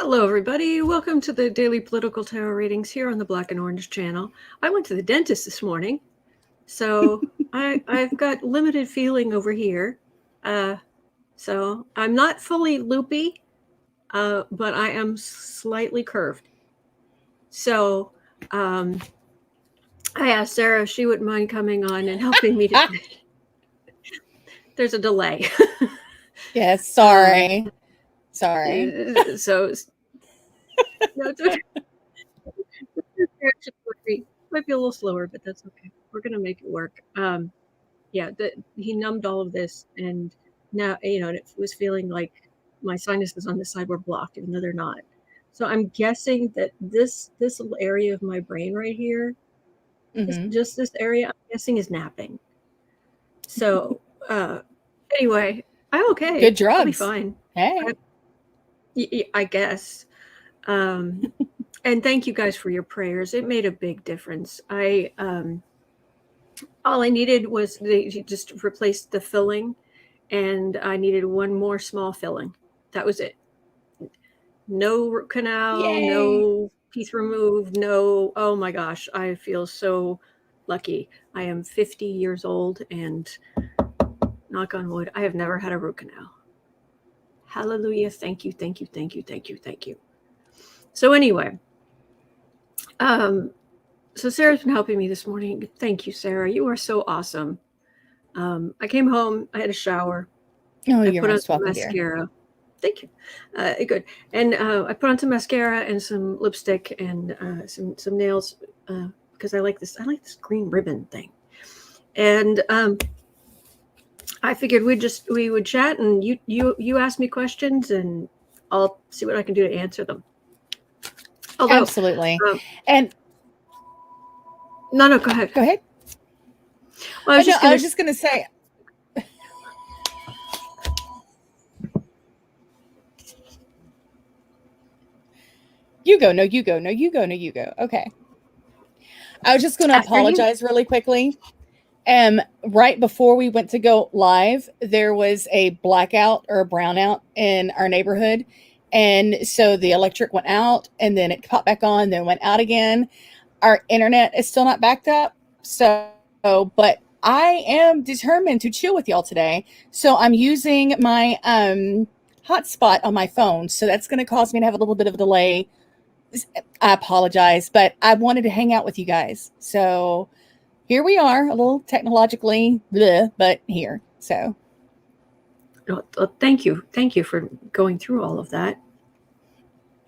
Hello, everybody. Welcome to the Daily Political Tarot Readings here on the Black and Orange channel. I went to the dentist this morning, so I've got limited feeling over here. So I'm not fully loopy, but I am slightly curved. So I asked Sarah if she wouldn't mind coming on and helping me to... There's a delay. Yes, sorry. Sorry. So no, it's okay. Might be a little slower, but that's okay. We're gonna make it work. Yeah, he numbed all of this, and now it was feeling like my sinuses on this side were blocked, even though they're not. So I'm guessing that this little area of my brain right here, just this area, I'm guessing is napping. So anyway, I'm okay. Good drugs. I'll be fine. Hey. I guess. And thank you guys for your prayers. It made a big difference. All I needed was they just replaced the filling, and I needed one more small filling. That was it. No root canal, Yay. No teeth removed, no. Oh my gosh, I feel so lucky. I am 50 years old, and knock on wood, I have never had a root canal. Hallelujah. Thank you, thank you, thank you, thank you, thank you. So anyway, so Sarah's been helping me this morning. Thank you, Sarah. You are so awesome. I came home, I had a shower. Oh, I you're put on most some welcome, mascara. dear. Thank you. Good. And I put on some mascara and some lipstick and some nails because I like this green ribbon thing. And I figured we would chat, and you ask me questions, and I'll see what I can do to answer them. Although, absolutely. And no, go ahead. Go ahead. Well, I was just going to say. You go. No, you go. No, you go. No, you go. Okay. I was just going to apologize really quickly. Right before we went to go live, there was a blackout or a brownout in our neighborhood. And so the electric went out, and then it popped back on, then went out again. Our internet is still not backed up. So, but I am determined to chill with y'all today. So I'm using my hotspot on my phone. So that's going to cause me to have a little bit of a delay. I apologize, but I wanted to hang out with you guys. So here we are, a little technologically, but here. So. Well, thank you. Thank you for going through all of that.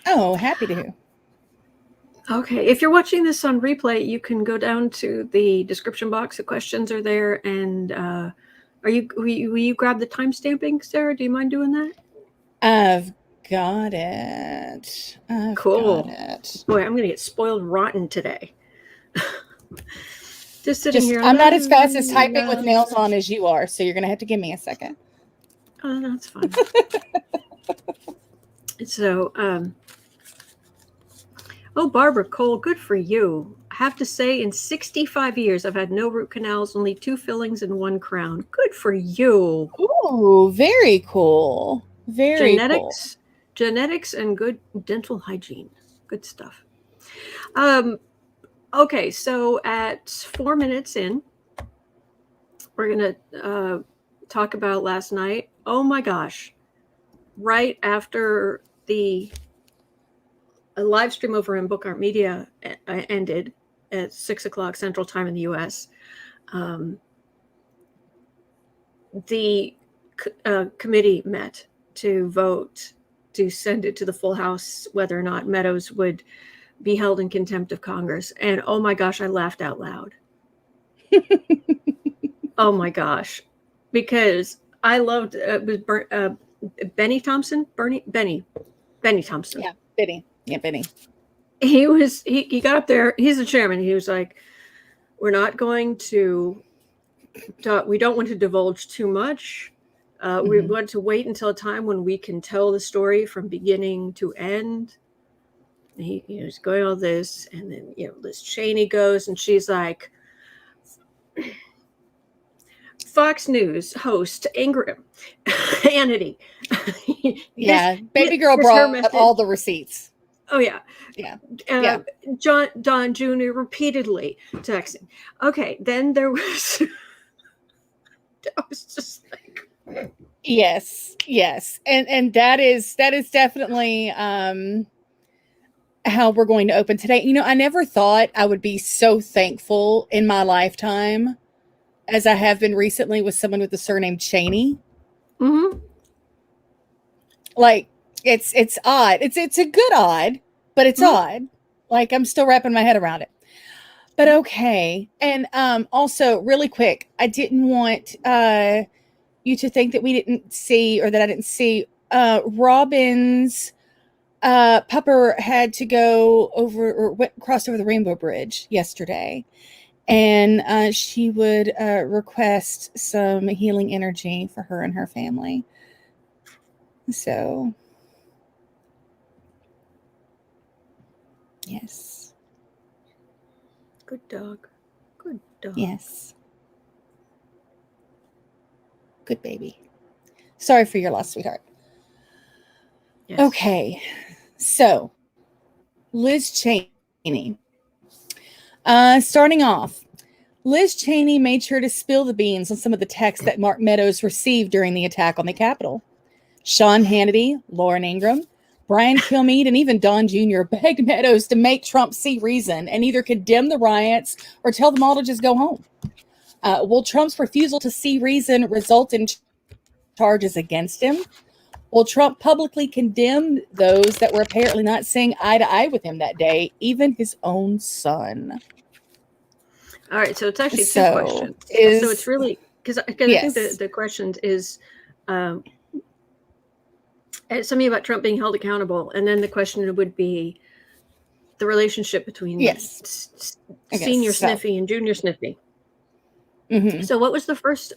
Oh, happy to. Okay. If you're watching this on replay, you can go down to the description box. The questions are there. And will you grab the timestamping, Sarah? Do you mind doing that? I've got it. Cool. Got it. Boy, I'm going to get spoiled rotten today. Just sitting here. I'm not as fast as typing with nails on as you are, so you're going to have to give me a second. Oh, that's fine. So, Barbara Cole, good for you. I have to say, in 65 years, I've had no root canals, only 2 fillings and 1 crown. Good for you. Ooh, very cool. Very cool. Genetics and good dental hygiene. Good stuff. Okay, so at 4 minutes in, we're going to talk about last night. Oh my gosh. Right after a live stream over in Book Art Media ended at 6:00 Central Time in the U.S., the committee met to vote to send it to the full House whether or not Meadows would be held in contempt of Congress. And oh my gosh, I laughed out loud. Oh my gosh, because I loved Benny Thompson. Benny Thompson. Yeah, Benny. Yeah, Benny. He got up there. He's the chairman. He was like, "We're not going to. We don't want to divulge too much. We want to wait until a time when we can tell the story from beginning to end." And he's going all this, and then Liz Cheney goes, and she's like, Fox News host Ingraham, Hannity. Yeah, baby girl her brought message. all the receipts. Oh yeah. Yeah. Don Jr. repeatedly texting. Okay, then there was I was just like, yes, and that is definitely how we're going to open today. You know, I never thought I would be so thankful in my lifetime as I have been recently with someone with the surname Cheney. mm-hmm. Like it's odd. It's a good odd, but it's odd. Like I'm still wrapping my head around it. But okay. And also really quick, I didn't want you to think that we didn't see, or that I didn't see, Robin's pupper had to go over, or crossed over the Rainbow Bridge yesterday, and she would request some healing energy for her and her family. So, yes. Good dog. Good dog. Yes. Good baby. Sorry for your loss, sweetheart. Yes. Okay. So, Liz Cheney. Starting off, Liz Cheney made sure to spill the beans on some of the texts that Mark Meadows received during the attack on the Capitol. Sean Hannity, Lauren Ingraham, Brian Kilmeade, and even Don Jr. begged Meadows to make Trump see reason and either condemn the riots or tell them all to just go home. Will Trump's refusal to see reason result in charges against him? Will Trump publicly condemn those that were apparently not seeing eye to eye with him that day, even his own son? All right, so it's actually two questions. So it's really, because yes. I think the question is something about Trump being held accountable, and then the question would be the relationship between senior Sniffy and junior Sniffy. Mm-hmm. So what was the first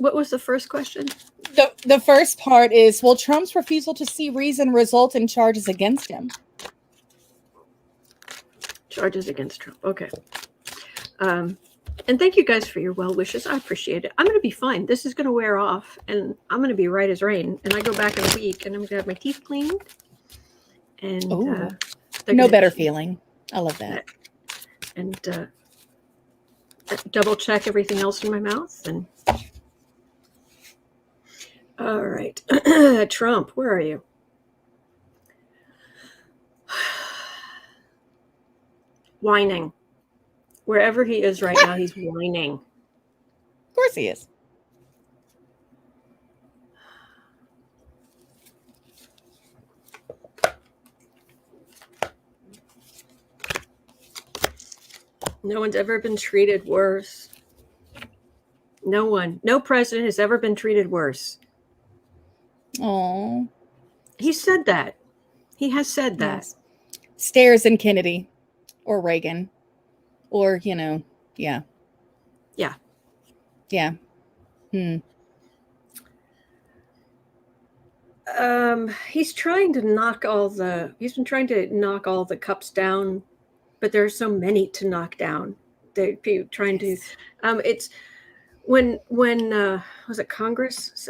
question? The first part is, will Trump's refusal to see reason result in charges against him? Charges against Trump. Okay. And thank you guys for your well wishes. I appreciate it. I'm going to be fine. This is going to wear off, and I'm going to be right as rain. And I go back in a week, and I'm going to have my teeth cleaned. And no better feeling. I love that. And double check everything else in my mouth. And all right, Trump, where are you? Whining. Wherever he is right now, he's whining. Of course he is. No one's ever been treated worse. No president has ever been treated worse. Oh. He said that. He has said that. Yes. Stairs and Kennedy or Reagan or, yeah. Yeah. Yeah. He's trying to knock he's been trying to knock all the cups down, but there are so many to knock down. They're trying to, it's when was it Congress?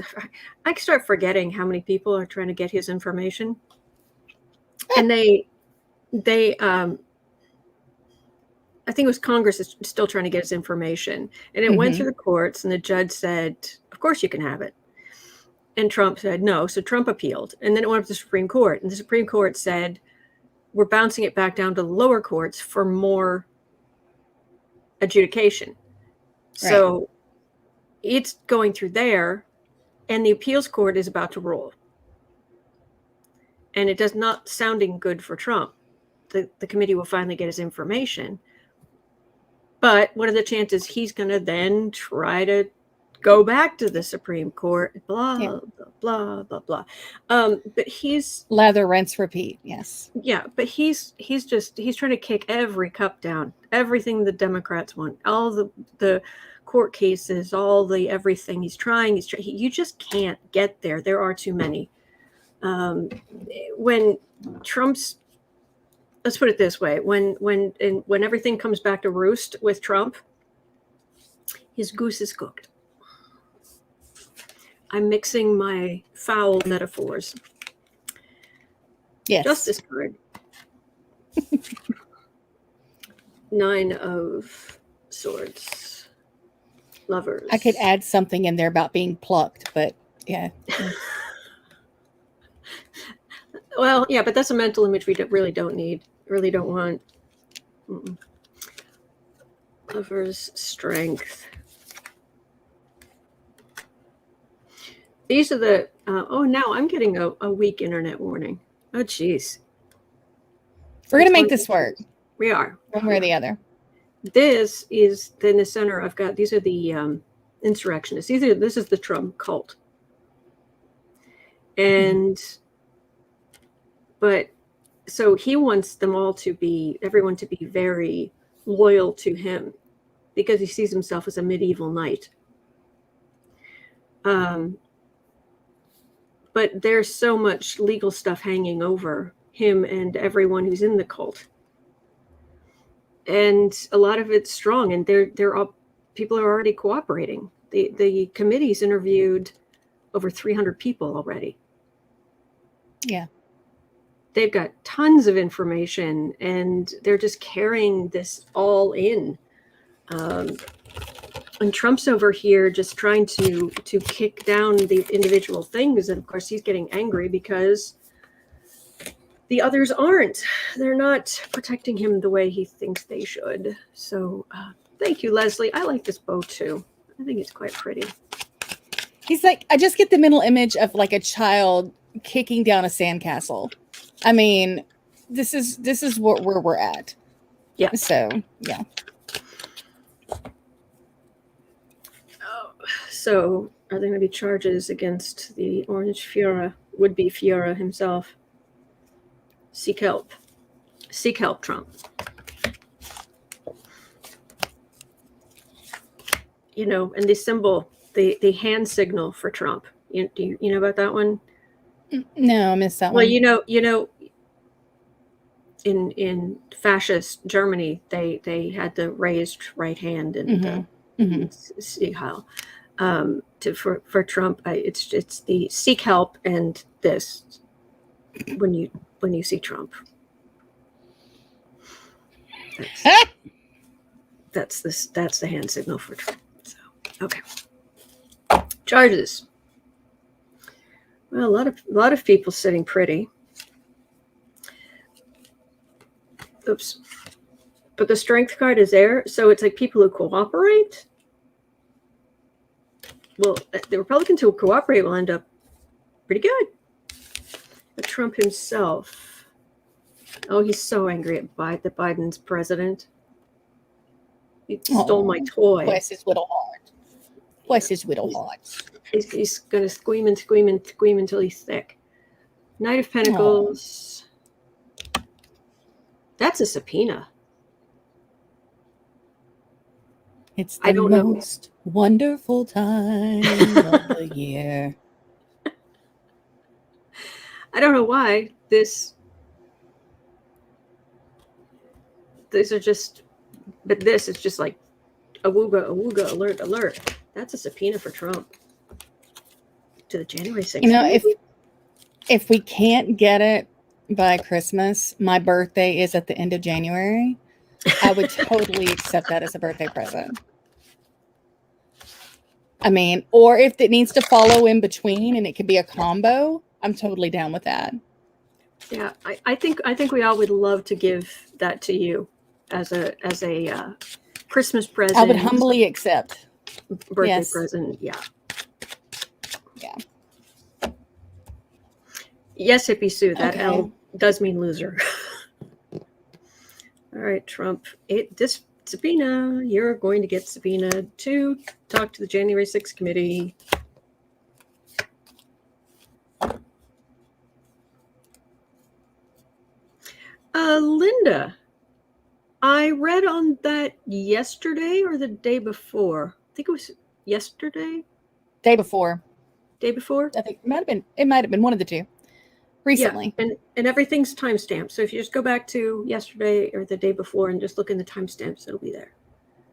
I start forgetting how many people are trying to get his information. And they I think it was Congress is still trying to get his information. And it went through the courts, and the judge said, of course you can have it. And Trump said no. So Trump appealed. And then it went up to the Supreme Court. And the Supreme Court said, we're bouncing it back down to the lower courts for more adjudication. Right. So it's going through there, and the appeals court is about to rule. And it does not sounding good for Trump. The committee will finally get his information. But what are the chances he's going to then try to go back to the Supreme Court? Blah, blah, blah, blah. But he's... Lather, rinse, repeat, yes. Yeah, but he's trying to kick every cup down. Everything the Democrats want. All the court cases, all the everything. He's trying. You just can't get there. There are too many. When Trump's... Let's put it this way: when everything comes back to roost with Trump, his goose is cooked. I'm mixing my foul metaphors. Yes. Justice card. 9 of Swords. Lovers. I could add something in there about being plucked, but yeah. Well, yeah, but that's a mental image we really don't need. Really don't want. Mm-mm. Lovers, strength. These are the. Oh, now I'm getting a weak internet warning. Oh, geez. We're going to make this work. We are. One way or the other. This is in the center. I've got, these are the insurrectionists. This is the Trump cult. And, but, so he wants them all to be, everyone to be very loyal to him because he sees himself as a medieval knight. But there's so much legal stuff hanging over him and everyone who's in the cult. And a lot of it's strong, and they're all, people are already cooperating. The committee's interviewed over 300 people already. Yeah. They've got tons of information, and they're just carrying this all in. And Trump's over here just trying to kick down the individual things. And of course, he's getting angry because the others aren't. They're not protecting him the way he thinks they should. So thank you, Leslie. I like this bow, too. I think it's quite pretty. He's like, I just get the mental image of like a child kicking down a sandcastle. I mean, this is where we're at. Yeah. So, yeah. So are there going to be charges against the Orange Fiora, would-be Fiora himself? Seek help. Seek help, Trump. You know, and the symbol, the hand signal for Trump. You know about that one? No, I missed that one. Well, you know, in fascist Germany, they had the raised right hand and Sieg Heil. For Trump, it's the seek help and this when you see Trump. That's the hand signal for Trump. So okay. Charges. Well, a lot of people sitting pretty. Oops. But the strength card is there, so it's like people who cooperate. Well, the Republicans who cooperate will end up pretty good. But Trump himself, oh, he's so angry at that Biden's president. He stole my toy. Bless his little heart. Bless his little heart. He's going to scream and scream and scream until he's sick. Knight of Pentacles. That's a subpoena. It's the most wonderful time of the year. I don't know why these are just, but this is just like awooga, alert. That's a subpoena for Trump to the January 6th. You know, if we can't get it by Christmas, my birthday is at the end of January. I would totally accept that as a birthday present. I mean, or if it needs to follow in between and it could be a combo, I'm totally down with that. Yeah, I think we all would love to give that to you as a Christmas present. I would humbly accept. Birthday present, yeah. Yeah. Yes, Hippie Sue, that L does mean loser. All right, Trump. This subpoena, you're going to get subpoenaed to talk to the January 6th committee. Linda, I read on that yesterday or the day before. I think it was yesterday. Day before. Day before? I think it might have been one of the two. Recently. Yeah, and everything's timestamped. So if you just go back to yesterday or the day before and just look in the timestamps, it'll be there.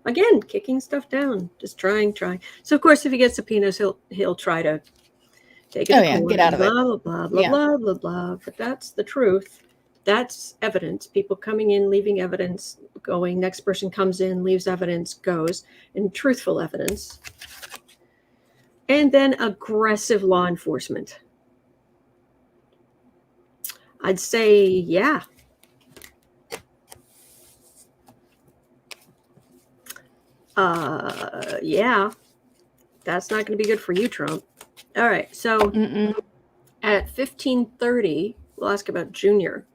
Again, kicking stuff down, just trying. So of course, if he gets subpoenas, he'll try to Take it to court, get out of blah, it. blah, blah, blah, Yeah. blah, blah, blah. But that's the truth. That's evidence. People coming in, leaving evidence, going. Next person comes in, leaves evidence, goes. And truthful evidence. And then aggressive law enforcement. I'd say, yeah. Yeah. That's not going to be good for you, Trump. All right. So at 15:30, we'll ask about Junior.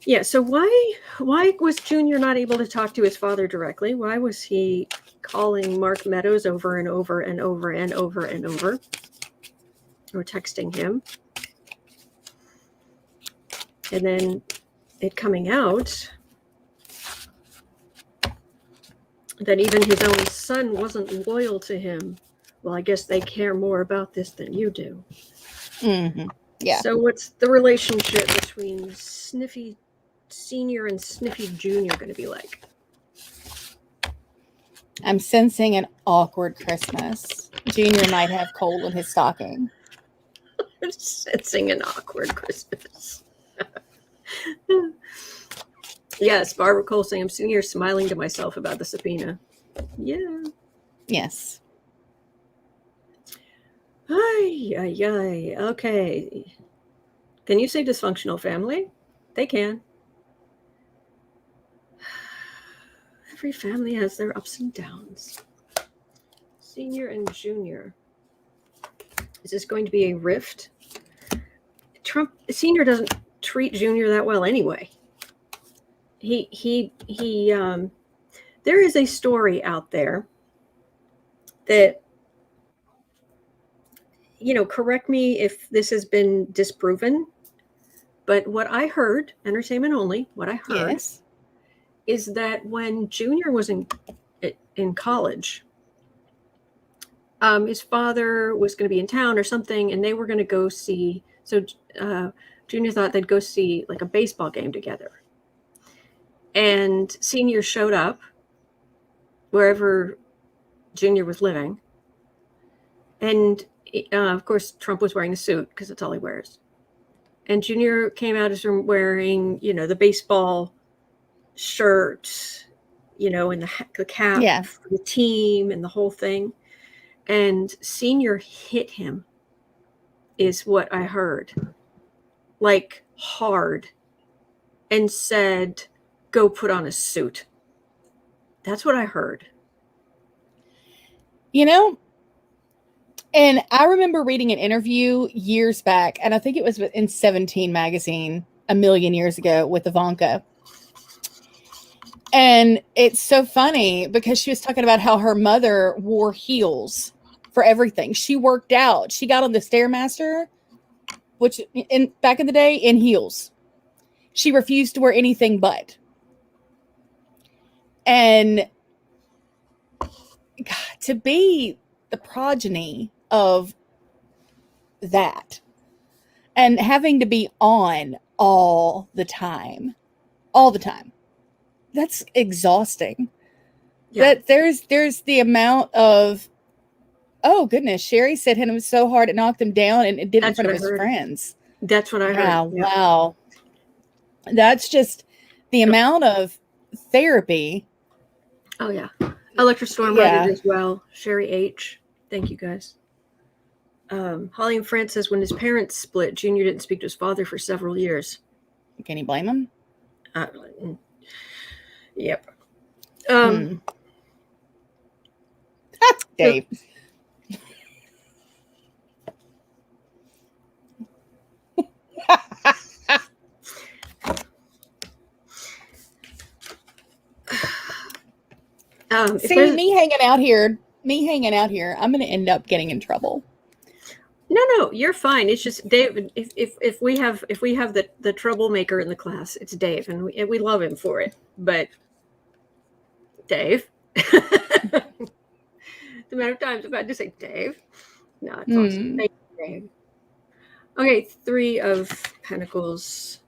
Yeah. So why was Junior not able to talk to his father directly? Why was he calling Mark Meadows over and over and over and over and over, or texting him? And then it coming out that even his own son wasn't loyal to him. Well, I guess they care more about this than you do. Yeah. So what's the relationship between Sniffy Senior and Sniffy Junior going to be like? I'm sensing an awkward Christmas. Junior might have coal in his stocking. I'm sensing an awkward Christmas. Yes, Barbara Cole saying I'm sitting here smiling to myself about the subpoena. Yeah. Yes. Ay. Okay. Can you say dysfunctional family? They can. Every family has their ups and downs. Senior and Junior. Is this going to be a rift? Trump Senior doesn't treat Junior that well anyway. He there is a story out there that, correct me if this has been disproven, but what I heard, entertainment only, what I heard is that when Junior was in college, his father was going to be in town or something, and they were going to go see, so Junior thought they'd go see like a baseball game together. And Senior showed up wherever Junior was living. And, of course, Trump was wearing a suit because that's all he wears. And Junior came out as wearing, the baseball shirt, and the cap for the team and the whole thing. And Senior hit him, is what I heard. Like, hard. And said, go put on a suit. That's what I heard. And I remember reading an interview years back, and I think it was in 17 magazine a million years ago with Ivanka. And it's so funny because she was talking about how her mother wore heels for everything. She worked out. She got on the Stairmaster, which back in the day, in heels. She refused to wear anything but. And God, to be the progeny of that and having to be on all the time, that's exhausting. Yeah. That there's the amount of, oh goodness, Sherry said him was so hard it knocked him down and it did it in front of his friends. That's what I heard. Wow. That's just the amount of therapy. Oh yeah. Electrostorm wrote it as well. Sherry H. Thank you guys. Holly and France says when his parents split, Junior didn't speak to his father for several years. Can you blame him? Yep. Dave. See, me hanging out here, I'm going to end up getting in trouble. No, you're fine. It's just Dave. If we have the troublemaker in the class, it's Dave, and we love him for it. But Dave, the amount of times I've had to say Dave. No, it's awesome. Thank you, Dave. Okay, 3 of Pentacles.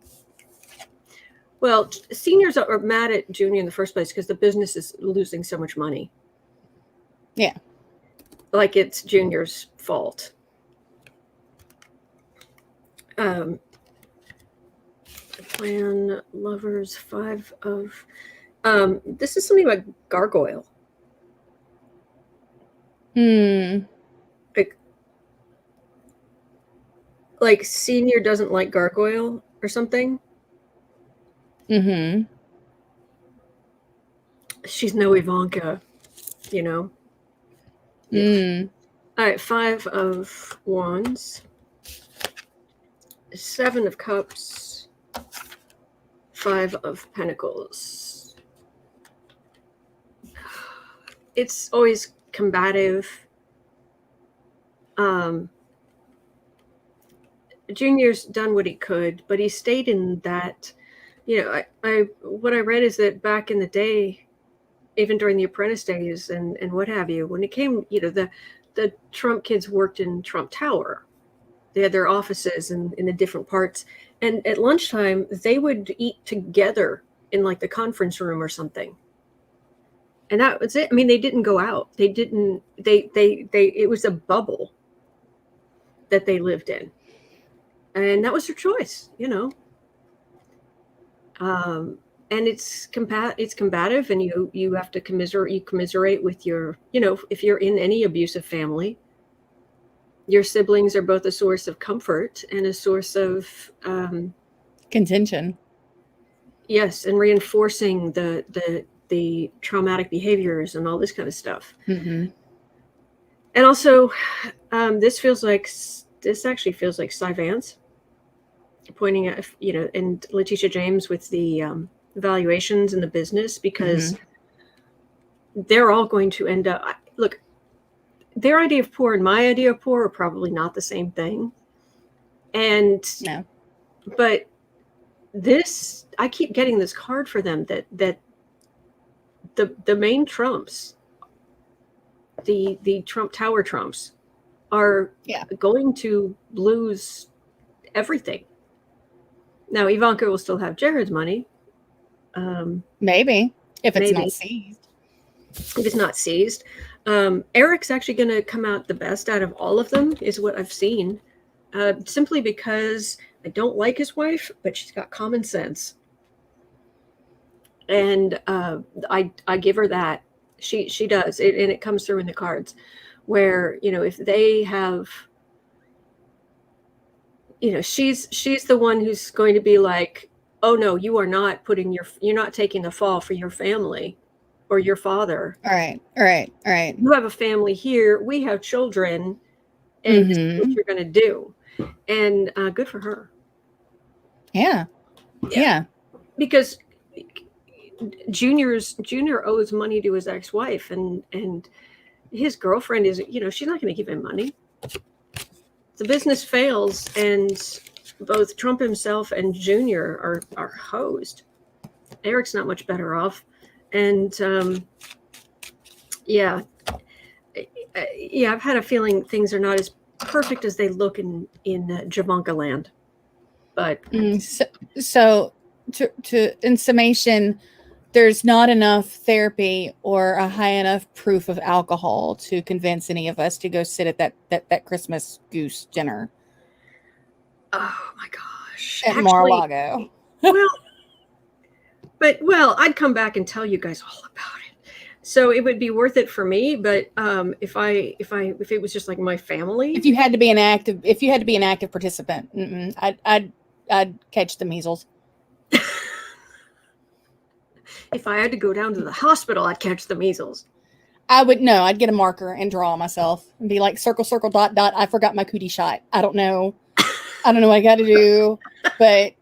Well, seniors are mad at Junior in the first place because the business is losing so much money. Yeah. Like it's Junior's fault. The plan, lovers, 5 of... this is something about gargoyle. Like senior doesn't like gargoyle or something. Mm-hmm. She's no Ivanka, you know. Mm. All right, 5 of wands, 7 of cups, 5 of pentacles. It's always combative. Junior's done what he could, but he stayed in that. What I read is that back in the day, even during the apprentice days and what have you, when it came, the Trump kids worked in Trump Tower. They had their offices in the different parts. And at lunchtime, they would eat together in like the conference room or something. And that was it. I mean, they didn't go out. It was a bubble that they lived in. And that was their choice, And it's combative, and you have to commiserate with your, if you're in any abusive family, your siblings are both a source of comfort and a source of contention. Yes, and reinforcing the traumatic behaviors and all this kind of stuff. Mm-hmm. And also, this actually feels like Cy Vance pointing at, and Letitia James with the valuations in the business, because they're all going to end up, look, their idea of poor and my idea of poor are probably not the same thing. And no, but this, I keep getting this card for them that the main Trumps, the Trump Tower Trumps, are going to lose everything. Now Ivanka will still have Jared's money. Maybe if it's not seized. If it's not seized. Eric's actually going to come out the best out of all of them, is what I've seen, simply because I don't like his wife, but she's got common sense, and I give her that. She does it, and it comes through in the cards, where if they have, she's the one who's going to be like, oh no, you're not taking the fall for your family or your father. All right. You have a family here. We have children, and this is what you're going to do. And good for her. Yeah. Because Junior owes money to his ex-wife, and his girlfriend is, she's not going to give him money. The business fails, and both Trump himself and Junior are hosed. Eric's not much better off. And I've had a feeling things are not as perfect as they look in Javanka land. But so to in summation, there's not enough therapy or a high enough proof of alcohol to convince any of us to go sit at that Christmas goose dinner. Oh my gosh. At Mar-a-Lago. Well, I'd come back and tell you guys all about it. So it would be worth it for me. But if it was just like my family, if you had to be an active participant, I'd catch the measles. If I had to go down to the hospital, I'd catch the measles. I'd get a marker and draw myself and be like, circle, circle, dot, dot. I forgot my cootie shot. I don't know what I got to do, but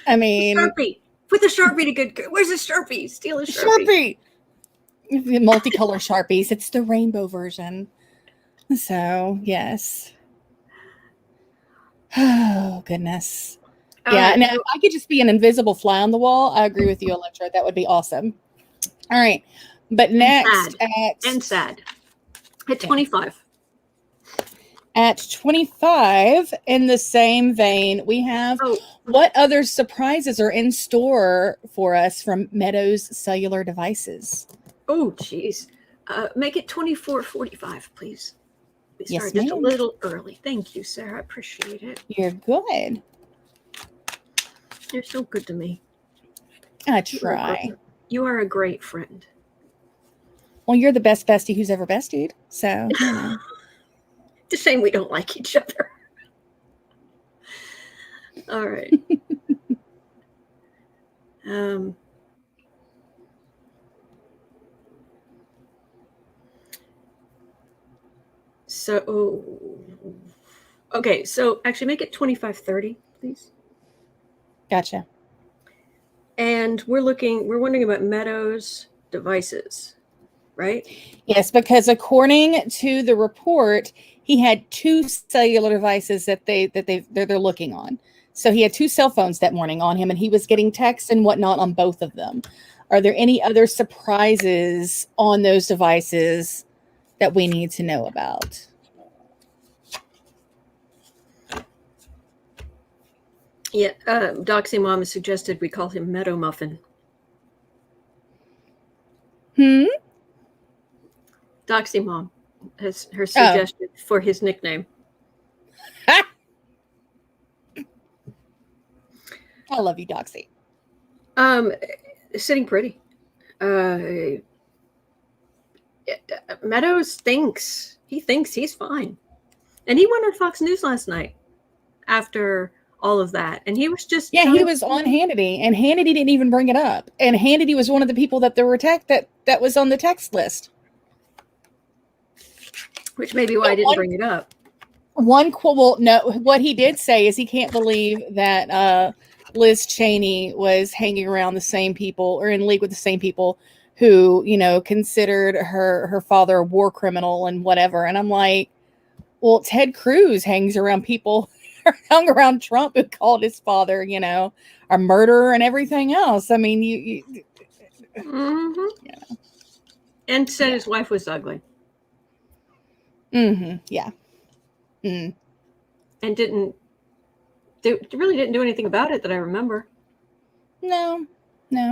I mean, Sharpie. Put the Sharpie to good. Where's the Sharpie? Steal a Sharpie. The multicolor Sharpies. It's the rainbow version. So yes. Oh goodness. Yeah. Now, if I could just be an invisible fly on the wall, I agree with you, Electra. That would be awesome. All right. But next sad. At 25. At 25, in the same vein, we have what other surprises are in store for us from Meadow's cellular devices? Oh, geez. Make it 24.45, please. We Yes, started just a ma'am. little early. Thank you, Sarah. I appreciate it. You're good. You're so good to me. I try. You are a great friend. Well, you're the best bestie who's ever bestied. So, you know. It's a shame we don't like each other. All right. Okay, so actually make it 25:30, please. Gotcha. And we're wondering about Meadows' devices, right? Yes, because according to the report, he had 2 cellular devices that they're looking on. So he had 2 cell phones that morning on him, and he was getting texts and whatnot on both of them. Are there any other surprises on those devices that we need to know about? Yeah, Doxy Mom has suggested we call him Meadow Muffin. Doxy Mom has her suggestion for his nickname. I love you, Doxy. Sitting pretty. Meadows thinks he's fine, and he went on Fox News last night after all of that, and he was just he was on Hannity, and Hannity didn't even bring it up, and Hannity was one of the people that there were that was on the text list, which may be why I didn't bring it up. What he did say is he can't believe that Liz Cheney was hanging around the same people or in league with the same people who, considered her father a war criminal and whatever. And I'm like, well, Ted Cruz hangs around people, hung around Trump who called his father, a murderer and everything else. I mean, and said his wife was ugly. Yeah. And really didn't do anything about it that I remember. No,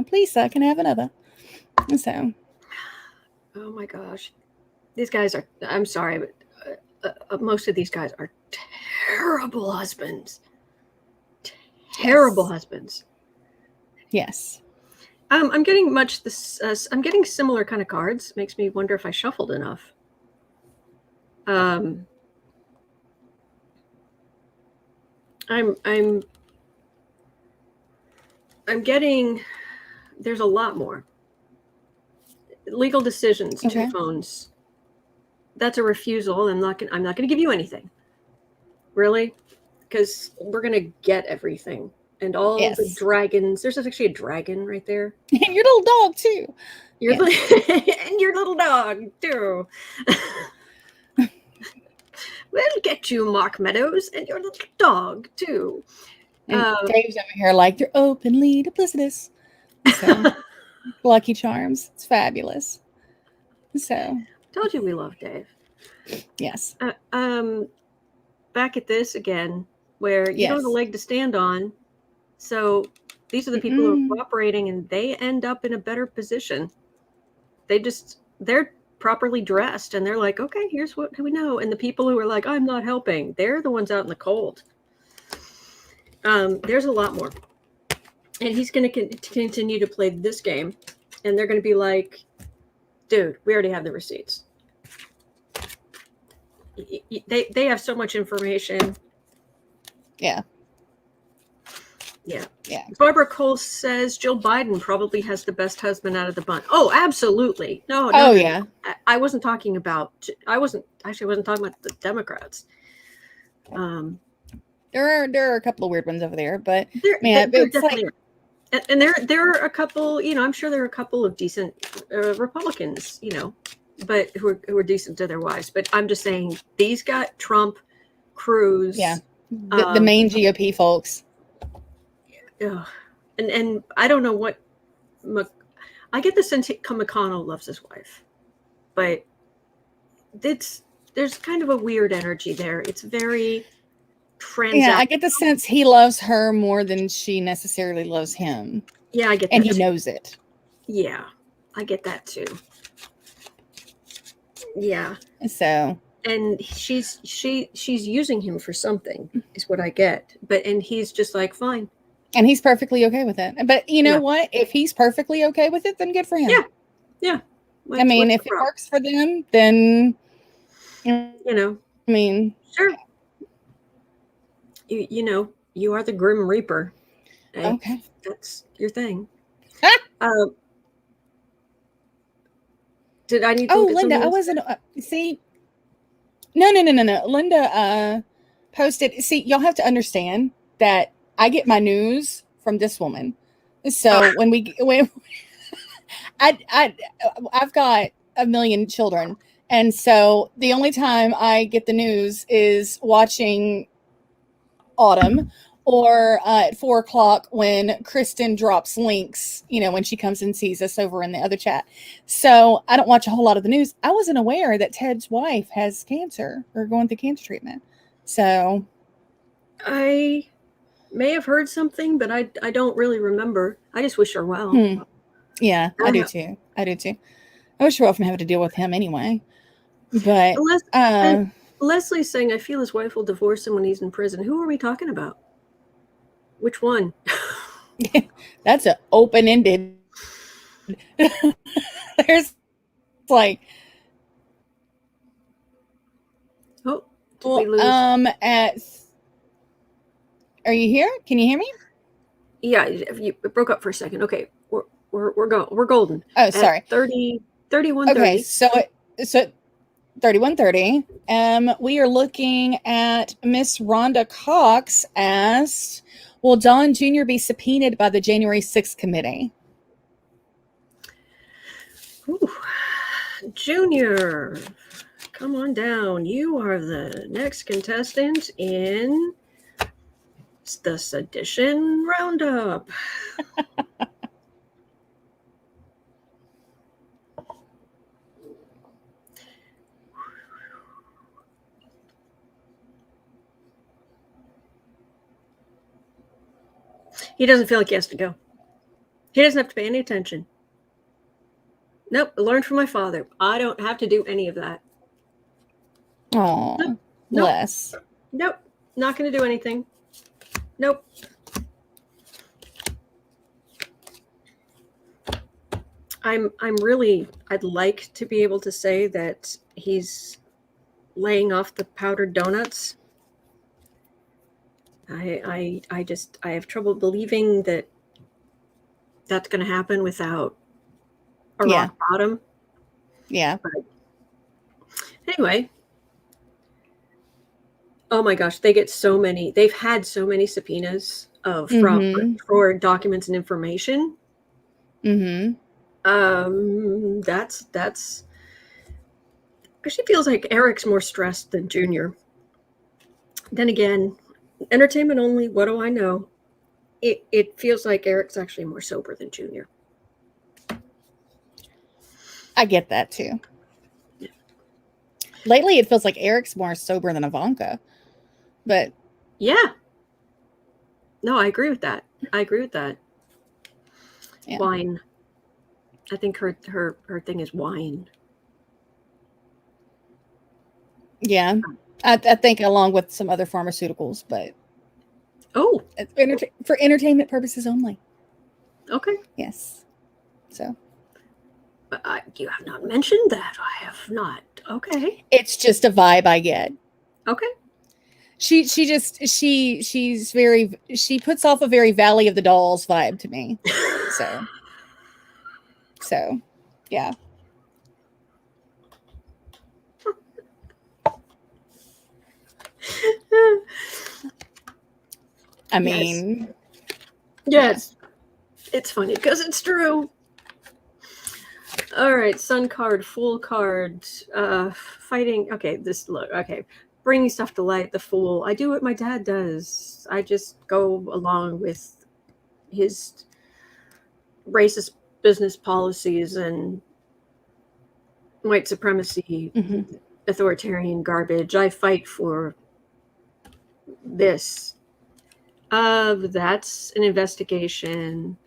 please, I can have another. So, oh my gosh, these guys are, I'm sorry, but most of these guys are terrible husbands. Terrible husbands. Yes. I'm getting I'm getting similar kind of cards. Makes me wonder if I shuffled enough. I'm getting, there's a lot more. Legal decisions, 2 phones. That's a refusal. I'm not gonna give you anything. Really? Because we're gonna get everything. And all the dragons. There's actually a dragon right there. And your little dog too. And your little dog too. We'll get you, Mark Meadows, and your little dog too. And Dave's over here like, you're openly duplicitous. So, Lucky Charms. It's fabulous. So, told you we love Dave. Yes. Back at this again, where you don't have a leg to stand on. So these are the people who are cooperating, and they end up in a better position. They're properly dressed, and they're like, okay, here's what we know. And the people who are like, I'm not helping, they're the ones out in the cold. There's a lot more. And he's going to continue to play this game. And they're going to be like, dude, we already have the receipts. They have so much information. Yeah. Barbara Cole says Joe Biden probably has the best husband out of the bunch. Oh, absolutely. No. Yeah. I wasn't talking about talking about the Democrats. There are a couple of weird ones over there, but it's like, and there are a couple, I'm sure there are a couple of decent Republicans, but who are decent to their wives. But I'm just saying, these got Trump, Cruz, the main GOP folks. And I don't know what I get the sense McConnell loves his wife, but there's kind of a weird energy there. It's very transactional. Yeah, I get the sense he loves her more than she necessarily loves him. Yeah, I get that. And he knows it. Yeah, I get that too. Yeah. So, and she's using him for something, is what I get. And he's just like, fine. And he's perfectly okay with it. But you know what? If he's perfectly okay with it, then good for him. Yeah. I mean, if it works for them, then I mean, sure. You are the Grim Reaper. Okay. That's your thing. Did I need to look at Linda, I wasn't see. No. Linda posted. See, y'all have to understand that I get my news from this woman. So when I've got a million children, and so the only time I get the news is watching Autumn, or at 4:00 when Kristen drops links, when she comes and sees us over in the other chat. So I don't watch a whole lot of the news. I wasn't aware that Ted's wife has cancer or going through cancer treatment. So I may have heard something, but I don't really remember. I just wish her well. Yeah, I do too. I wish her well from having to deal with him anyway. But Leslie's saying, I feel his wife will divorce him when he's in prison. Who are we talking about? Which one? That's an open-ended. There's like, did we lose? Are you here? Can you hear me? Yeah, you broke up for a second. Okay, we're golden. Oh, sorry. 31:30. Okay, so 31:30. We are looking at Miss Rhonda Cox asked, will Don Jr. be subpoenaed by the January 6th committee? Ooh. Junior, come on down. You are the next contestant in the Sedition Roundup. He doesn't feel like he has to go. He doesn't have to pay any attention. Nope, I learned from my father. I don't have to do any of that. Oh, nope. Bless. Nope, not going to do anything. Nope. I'd like to be able to say that he's laying off the powdered donuts. I have trouble believing that that's going to happen without a rock bottom. Yeah. But anyway, oh my gosh, they've had so many subpoenas for documents and information. That's actually feels like Eric's more stressed than Junior. Then again, entertainment only, what do I know? It feels like Eric's actually more sober than Junior. I get that too. Yeah. Lately, it feels like Eric's more sober than Ivanka. But yeah. No, I agree with that. Yeah. Wine. I think her thing is wine. Yeah. I think along with some other pharmaceuticals, but for entertainment purposes only. Okay. Yes. So. You have not mentioned that. I have not. Okay. It's just a vibe I get. Okay. She puts off a very Valley of the Dolls vibe to me. So yeah. I mean, yes. It's funny because it's true. All right, Sun card, Fool card, fighting. Okay, bringing stuff to light. The Fool. I do what my dad does. I just go along with his racist business policies and white supremacy, authoritarian garbage. I fight for this. That's an investigation.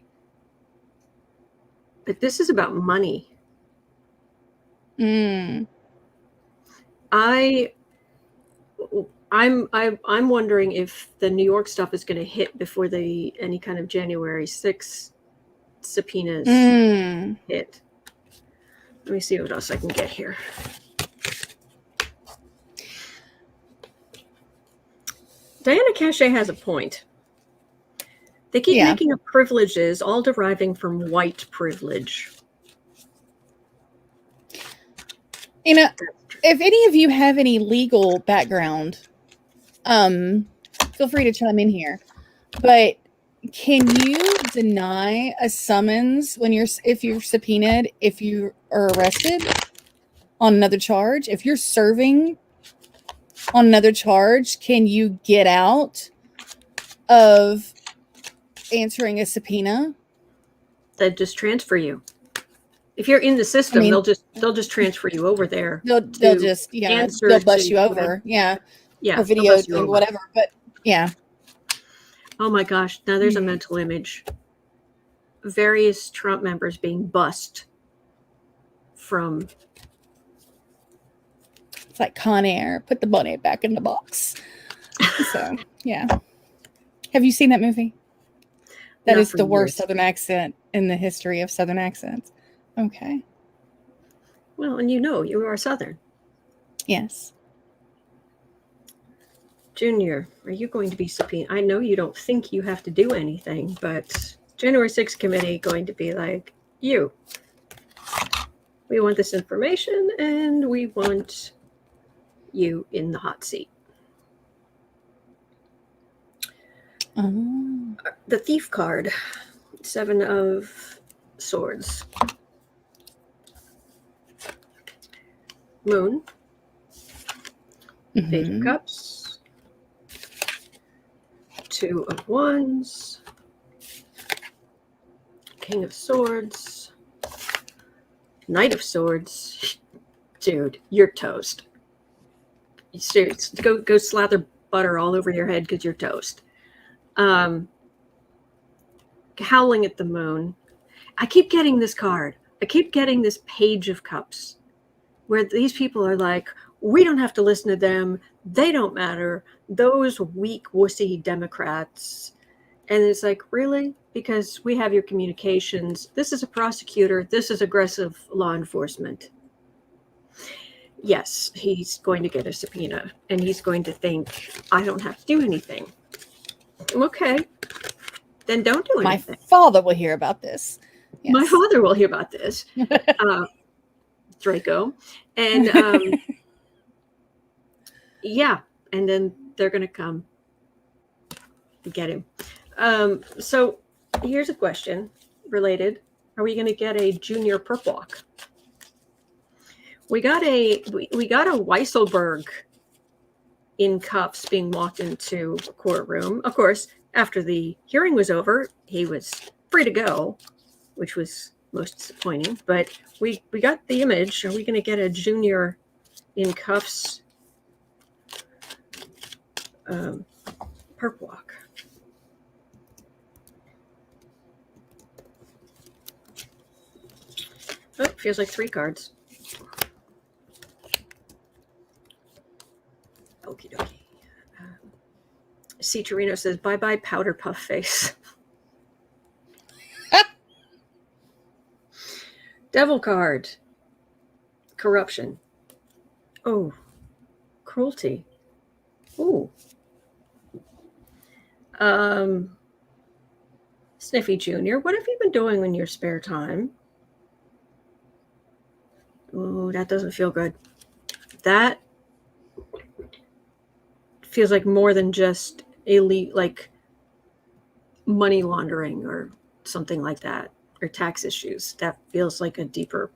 But this is about money. I'm wondering if the New York stuff is going to hit before any kind of January 6th subpoenas hit. Let me see what else I can get here. Diana Cachet has a point. They keep making up privileges, all deriving from white privilege. You know, if any of you have any legal background, feel free to chime in here. But can you deny a summons if you're subpoenaed, if you are arrested on another charge? If you're serving on another charge, can you get out of answering a subpoena? They'll just transfer you. If you're in the system, they'll just transfer you over there. They'll just they'll bust you over, or video thing, whatever. But yeah. Oh my gosh! Now there's a mental image. Various Trump members being bussed from. It's like Con Air. Put the bunny back in the box. So yeah. Have you seen that movie? That is the worst Southern accent in the history of Southern accents. Okay. Well, and you are Southern. Yes. Junior, are you going to be subpoenaed? I know you don't think you have to do anything, but January 6th committee going to be like, we want this information and we want you in the hot seat. The thief card, 7 of Swords. Moon. Page of Cups. 2 of Wands. King of Swords. Knight of Swords. Dude, you're toast. Seriously, go slather butter all over your head because you're toast. Howling at the Moon. I keep getting this card. I keep getting this Page of Cups where these people are like, we don't have to listen to them. They don't matter. Those weak, wussy Democrats. And it's like, really? Because we have your communications. This is a prosecutor. This is aggressive law enforcement. Yes, he's going to get a subpoena and he's going to think, I don't have to do anything. Okay, then don't do anything. My father will hear about this. Yes. My father will hear about this. Draco. And yeah, and then they're going to come get him. So here's a question related. Are we going to get a junior perp walk? We got a Weisselberg in cuffs being walked into a courtroom. Of course, after the hearing was over, he was free to go, which was most disappointing. But we got the image. Are we going to get a junior in cuffs perp walk? Oh, feels like 3 cards. Okie dokie. C. Torino says, bye-bye powder puff face. Devil card. Corruption. Oh. Cruelty. Ooh. Sniffy Jr., what have you been doing in your spare time? Oh, that doesn't feel good. That feels like more than just elite, like money laundering or something like that, or tax issues. That feels like a deeper.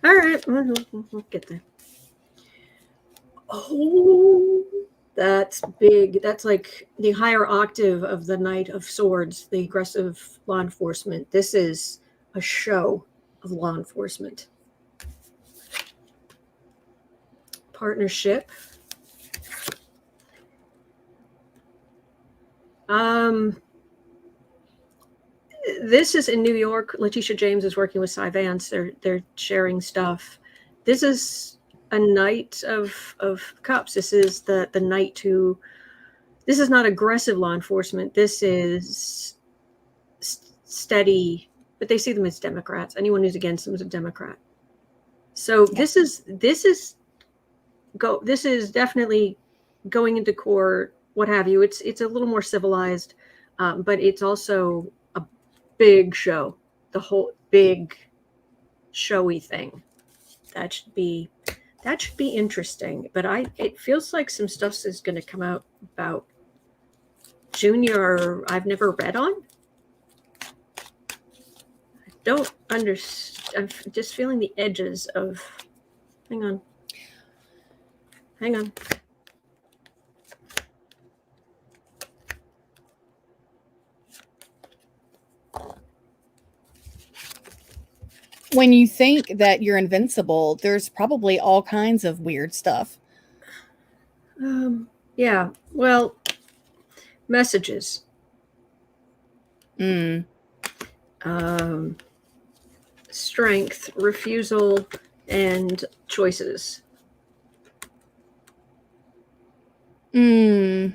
All right, we'll get there. Oh, that's big. That's like the higher octave of the Knight of Swords, the aggressive law enforcement. This is a show of law enforcement. Partnership. This is in New York. Letitia James is working with Cy Vance. They're sharing stuff. This is a Knight of Cups. This is the Knight who. This is not aggressive law enforcement. This is steady, but they see them as Democrats. Anyone who's against them is a Democrat. So this is definitely going into court, what have you. It's a little more civilized, but it's also a big show. The whole big showy thing. That should be interesting. But it feels like some stuff is going to come out about Junior I've never read on. I don't understand. I'm just feeling the edges of. Hang on. When you think that you're invincible, there's probably all kinds of weird stuff. Yeah. Well, messages. Strength, refusal, and choices. I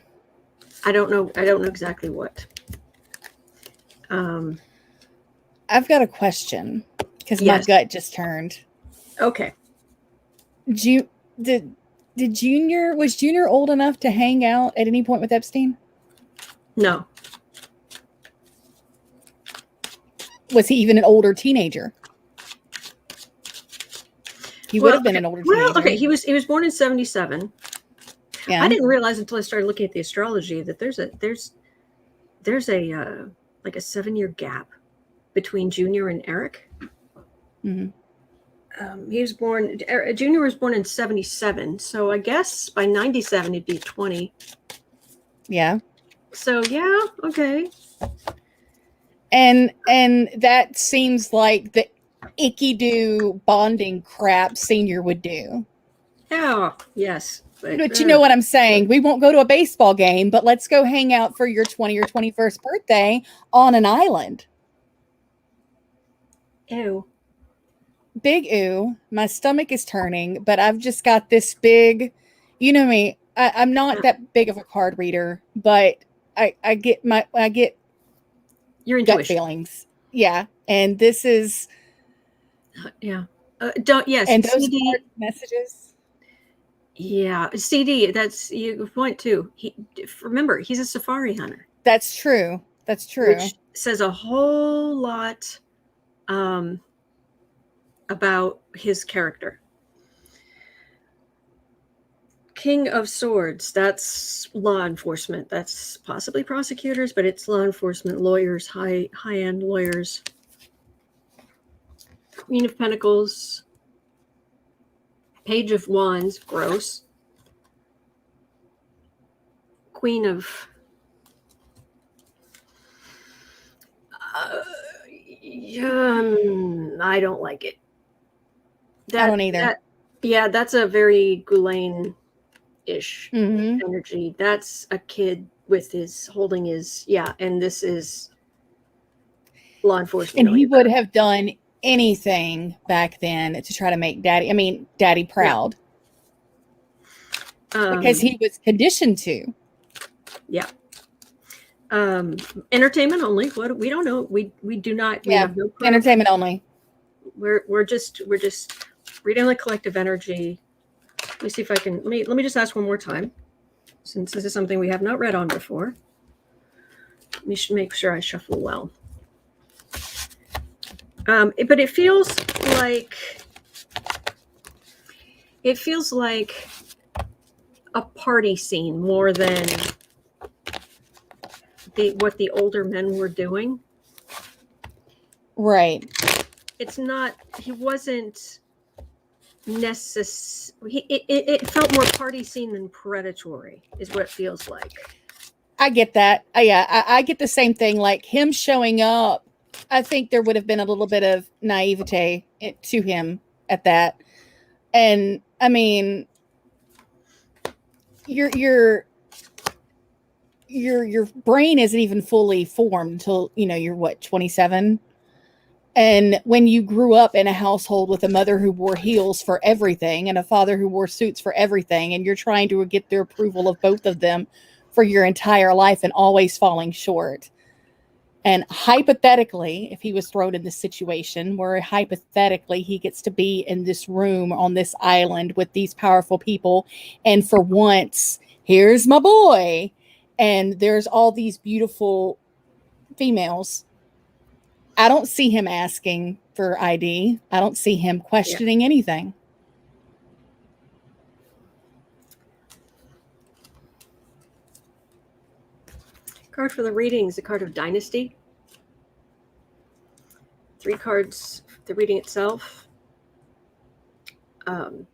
don't know exactly what. I've got a question because my gut just turned. Okay. Was Junior old enough to hang out at any point with Epstein? No. Was he even an older teenager? He would have been an older teenager. Well, okay, he was born in 1977. Yeah. I didn't realize until I started looking at the astrology that there's a like a 7-year gap between Junior and Eric. Mm-hmm. Junior was born in 1977, so I guess by 1997 he'd be 20. Yeah. So yeah, okay. And that seems like the icky-do bonding crap Senior would do. Oh, yes. But you know what I'm saying? We won't go to a baseball game, but let's go hang out for your 20th or 21st birthday on an island. Ew. Big ew. My stomach is turning, but I've just got this big, you know me, I'm not that big of a card reader, but I get your gut intuition. feelings. Yeah. And this is yes. And those CD messages. Yeah, CD. That's you point too. Remember, he's a safari hunter. That's true. Which says a whole lot about his character. King of Swords. That's law enforcement. That's possibly prosecutors, but it's law enforcement, lawyers, high-end lawyers. Queen of Pentacles. Page of Wands, gross. Queen of... I don't like it. I don't either. That's a very Ghislaine-ish energy. That's a kid with holding his... Yeah, and this is law enforcement. And he would have done anything back then to try to make daddy proud. Yeah. Because he was conditioned to. Yeah. Entertainment only. What we don't know. We do not. We have no proof. Entertainment only. We're just reading the collective energy. Let me see if I can. Let me just ask one more time, since this is something we have not read on before. Let me make sure I shuffle well. But it feels like a party scene more than what the older men were doing. Right. It's not. He wasn't necessary. It felt more party scene than predatory, is what it feels like. I get that. I get the same thing. Like him showing up, I think there would have been a little bit of naivete to him at that. And I mean, your brain isn't even fully formed until, you're what, 27? And when you grew up in a household with a mother who wore heels for everything and a father who wore suits for everything, and you're trying to get the approval of both of them for your entire life and always falling short. And hypothetically, if he was thrown in this situation where hypothetically he gets to be in this room on this island with these powerful people, and for once, here's my boy, and there's all these beautiful females, I don't see him asking for ID. I don't see him questioning anything. Card for the reading is a card of Dynasty. 3 cards, the reading itself. Actually,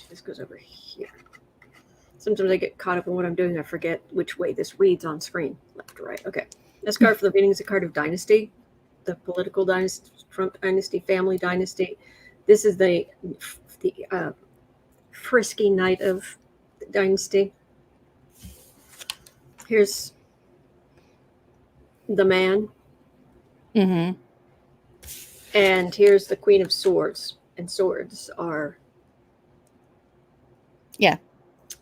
this goes over here. Sometimes I get caught up in what I'm doing. I forget which way this reads on screen, left or right. Okay. This card for the reading is a card of Dynasty, the political dynasty, Trump dynasty, family dynasty. This is the frisky knight of the dynasty. Here's the man. Mm-hmm. And here's the Queen of Swords. And swords are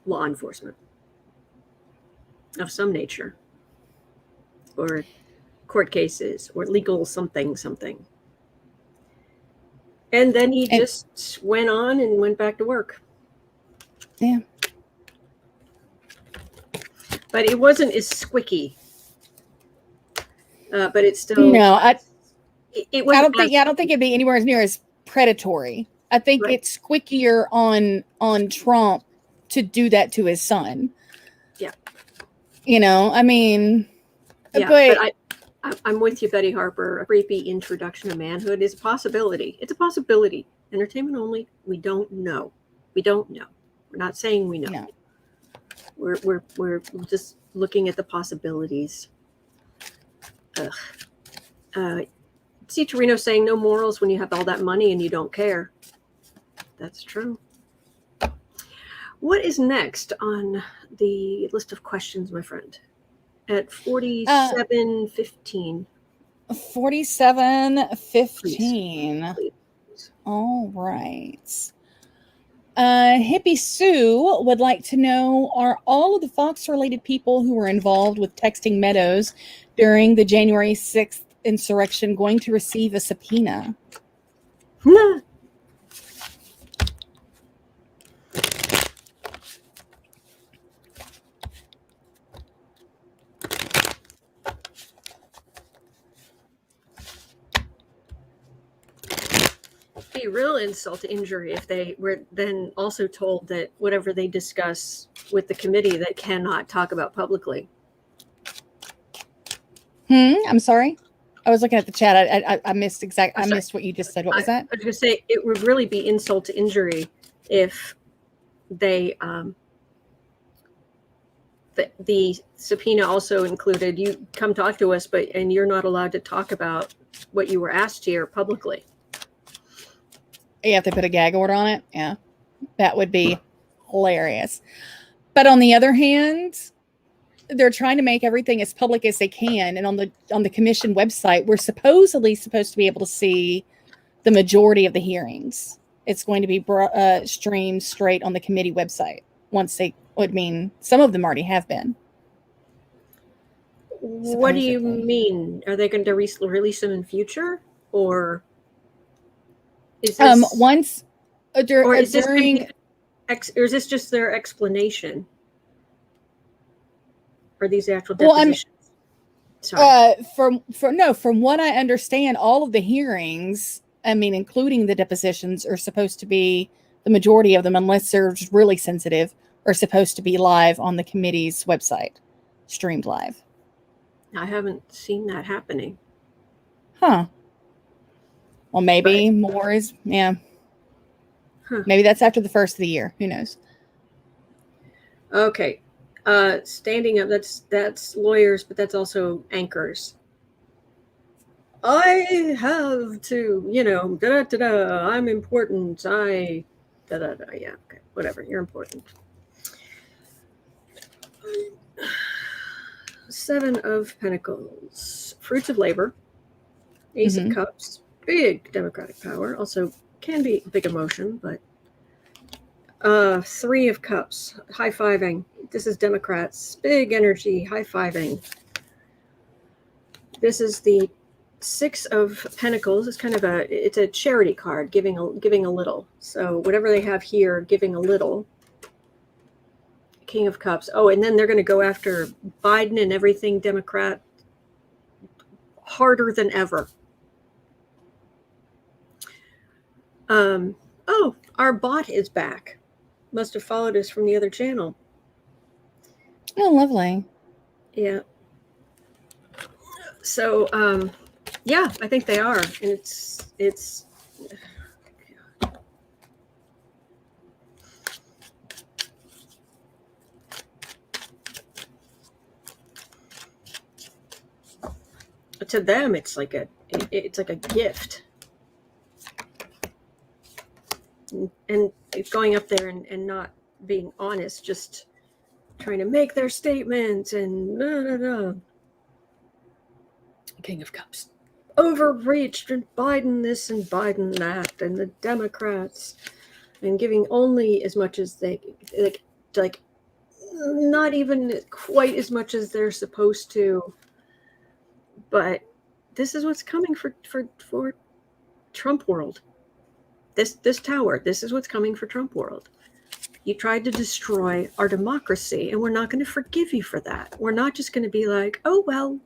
law enforcement of some nature, or court cases, or legal something. And then he just went on and went back to work. Yeah. But it wasn't as squicky. But it's still it was. I don't think it'd be anywhere near as predatory. I think it's squickier on Trump to do that to his son. Yeah. You know, I mean, but I'm with you, Betty Harper. A creepy introduction to manhood is a possibility. It's a possibility. Entertainment only. We don't know. We're not saying we know. No. We're just looking at the possibilities. See Torino saying no morals when you have all that money and you don't care. That's true. What is next on the list of questions, my friend? At 47:15. 47:15. Please. All right. Hippie Sue would like to know, are all of the Fox-related people who were involved with texting Meadows during the January 6th insurrection going to receive a subpoena? Be a real insult to injury if they were then also told that whatever they discuss with the committee that cannot talk about publicly. I'm sorry. I was looking at the chat. I missed I missed what you just said. What was that? I was going to say it would really be insult to injury if they the subpoena also included you come talk to us, and you're not allowed to talk about what you were asked here publicly. Yeah, if they put a gag order on it, yeah, that would be hilarious. But on the other hand, they're trying to make everything as public as they can, and on the commission website, we're supposedly supposed to be able to see the majority of the hearings. It's going to be streamed straight on the committee website. Once they would mean some of them already have been. What do you mean? Are they going to release them in future, or is this once or is during? Or is this just their explanation? Or these actual depositions? From what I understand, all of the hearings, I mean, including the depositions, are supposed to be, the majority of them, unless they're just really sensitive, are supposed to be live on the committee's website, streamed live. I haven't seen that happening. Huh. Well, maybe more is, Maybe that's after the first of the year. Who knows? Okay. Standing up, that's lawyers, but that's also anchors. I have to, I'm important. Yeah, okay, whatever, you're important. 7 of Pentacles, fruits of labor, Ace of Mhm. Cups, big Democratic power, also can be big emotion, but Three of Cups, high-fiving. This is Democrats, big energy, high-fiving. This is the Six of Pentacles. It's kind of it's a charity card, giving a little. So whatever they have here, giving a little. King of Cups. Oh, and then they're going to go after Biden and everything Democrat harder than ever. Oh, our bot is back. Must have followed us from the other channel. Oh, lovely. Yeah. So, yeah, I think they are. And it's to them, it's like a gift. And going up there and not being honest, just trying to make their statements and King of Cups overreached, and Biden this and Biden that, and the Democrats, and giving only as much as they like not even quite as much as they're supposed to. But this is what's coming for Trump world. This tower, this is what's coming for Trump world. You tried to destroy our democracy, and we're not going to forgive you for that. We're not just going to be like, oh, well,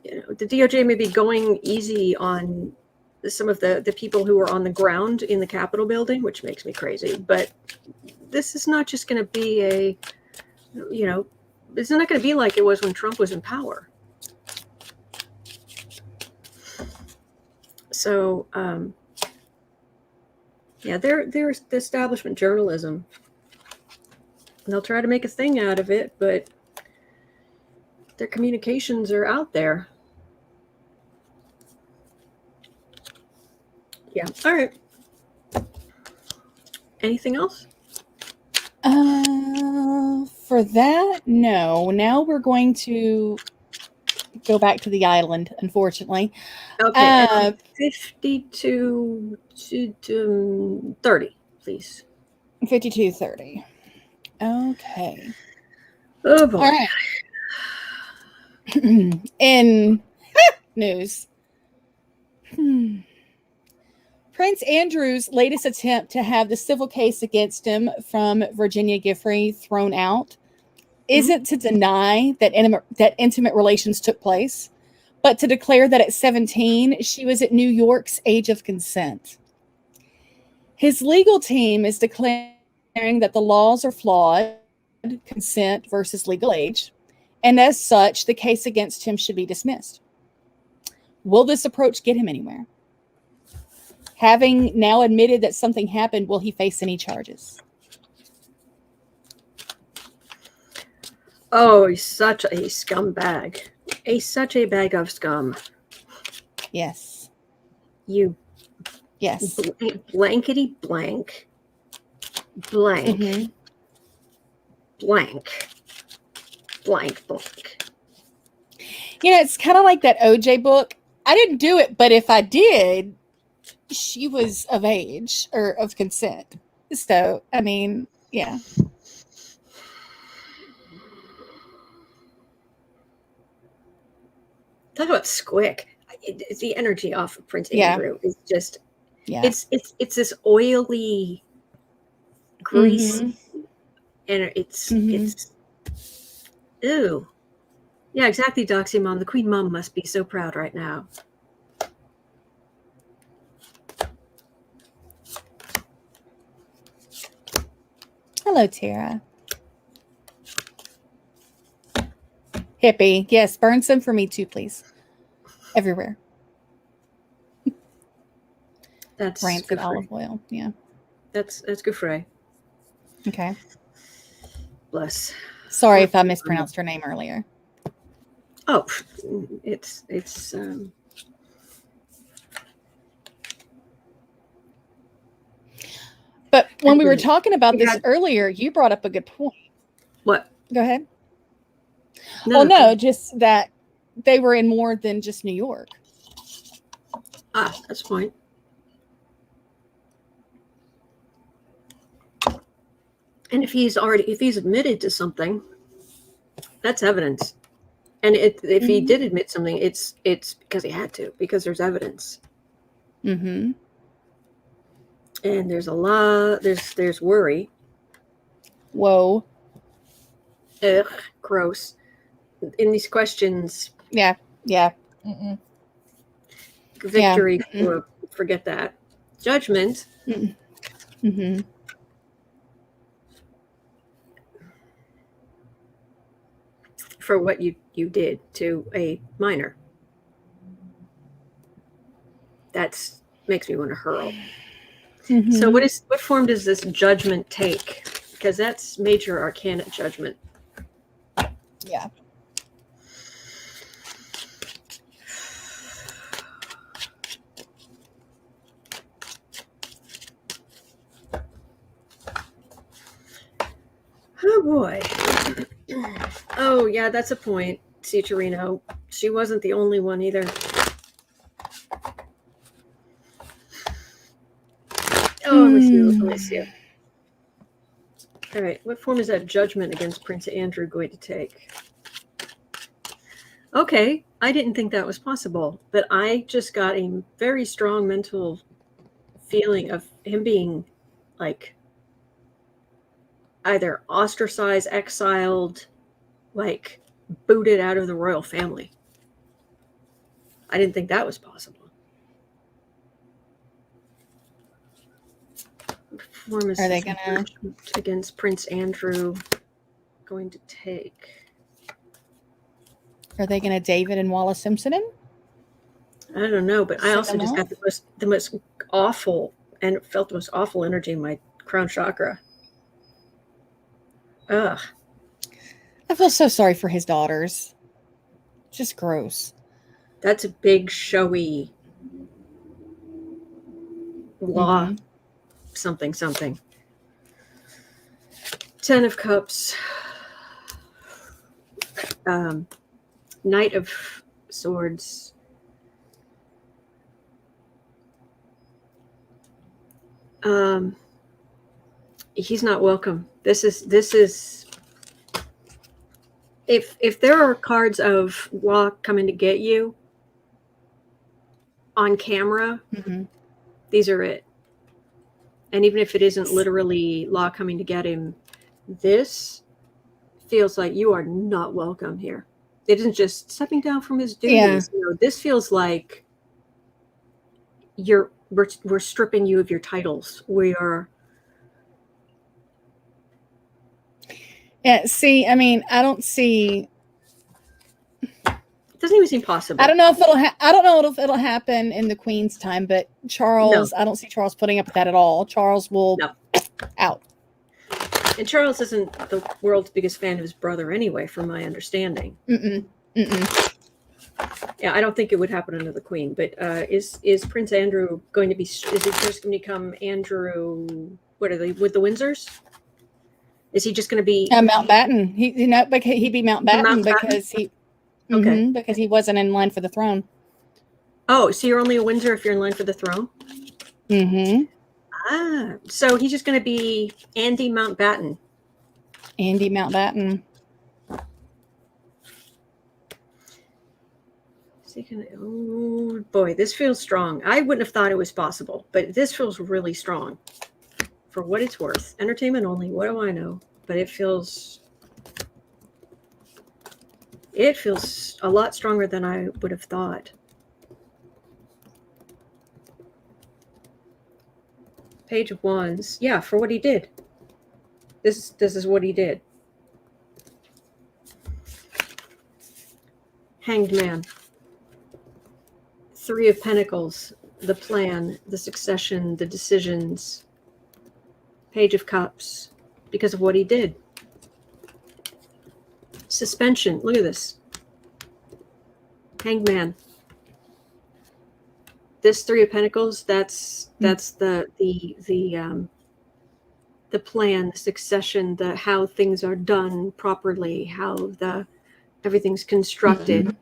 the DOJ may be going easy on some of the people who are on the ground in the Capitol building, which makes me crazy. But this is not just going to be it's not going to be like it was when Trump was in power. So, yeah, they're the establishment journalism. And they'll try to make a thing out of it, but their communications are out there. Yeah. All right. Anything else? For that, no. Now we're going to go back to the island, unfortunately. Okay. 52 to 30, please. 52:30. Okay. Oh boy. All right. In news, Prince Andrew's latest attempt to have the civil case against him from Virginia Giuffre thrown out isn't to deny that intimate relations took place, but to declare that at 17, she was at New York's age of consent. His legal team is declaring that the laws are flawed, consent versus legal age, and as such, the case against him should be dismissed. Will this approach get him anywhere? Having now admitted that something happened, will he face any charges? Oh, he's such a scumbag. Such a bag of scum. Yes. Yes. Blankety blank. Blank. Mm-hmm. Blank. Blank, blank. It's kind of like that OJ book. I didn't do it, but if I did, she was of age or of consent. So, I mean, yeah. Talk about squick. It's the energy off of Prince Andrew is just, it's this oily grease, and it's ew. Yeah, exactly, Doxy Mom. The Queen Mom must be so proud right now. Hello, Tara. Hippie. Yes, burn some for me too, please. Everywhere. That's rancid olive oil. Yeah. That's good for you. Okay. Bless. Sorry if I mispronounced her name earlier. Oh, it's But when we were talking about this earlier, you brought up a good point. What? Go ahead. No, just that they were in more than just New York. Ah, that's the point. And if he's admitted to something, that's evidence. And if he did admit something, it's because he had to, because there's evidence. Mm-hmm. And there's a lot, there's worry. Whoa. Ugh, gross. In these questions. Yeah. Mm-mm. Victory, forget that. Judgment. Mm-hmm. For what you did to a minor. That makes me want to hurl. Mm-hmm. So what form does this judgment take? Because that's major arcana judgment. Yeah. Oh boy. Oh yeah, that's a point, Cicerino. She wasn't the only one either. Oh, I'm with you. All right, what form is that judgment against Prince Andrew going to take? Okay, I didn't think that was possible, but I just got a very strong mental feeling of him being like either ostracized, exiled, like booted out of the royal family. I didn't think that was possible. What form is Are they gonna against Prince Andrew going to take? Are they gonna David and Wallace Simpson him? I don't know, but I also just off? got the most awful and felt the most awful energy in my crown chakra. Ugh. I feel so sorry for his daughters. Just gross. That's a big showy law. Mm-hmm. Something. 10 of Cups. Knight of Swords. He's not welcome. This is if there are cards of law coming to get you on camera, these are it. And even if it isn't literally law coming to get him, this feels like you are not welcome here. It isn't just stepping down from his duties. Yeah. You know, this feels like we're stripping you of your titles. We are. Yeah. See, I mean, I don't see. It doesn't even seem possible. I don't know if it'll happen in the Queen's time, but Charles, no. I don't see Charles putting up with that at all. Charles will out. And Charles isn't the world's biggest fan of his brother anyway, from my understanding. Yeah, I don't think it would happen under the Queen. But is Prince Andrew going to be? Is he just going to become Andrew? What are they with the Windsors? Is he just going to be Mountbatten? He'd be Mountbatten because he. Okay. Because he wasn't in line for the throne. Oh, so you're only a Windsor if you're in line for the throne? Ah, so he's just going to be Andy Mountbatten. Andy Mountbatten. Oh boy, this feels strong. I wouldn't have thought it was possible, but this feels really strong. For what it's worth. Entertainment only, what do I know? But it feels a lot stronger than I would have thought. Page of Wands. Yeah, for what he did. This is what he did. Hanged Man. 3 of Pentacles. The plan, the succession, the decisions. Page of Cups. Because of what he did. Suspension. Look at this. Hanged Man. This 3 of Pentacles. That's the plan, the succession, the how things are done properly, how everything's constructed.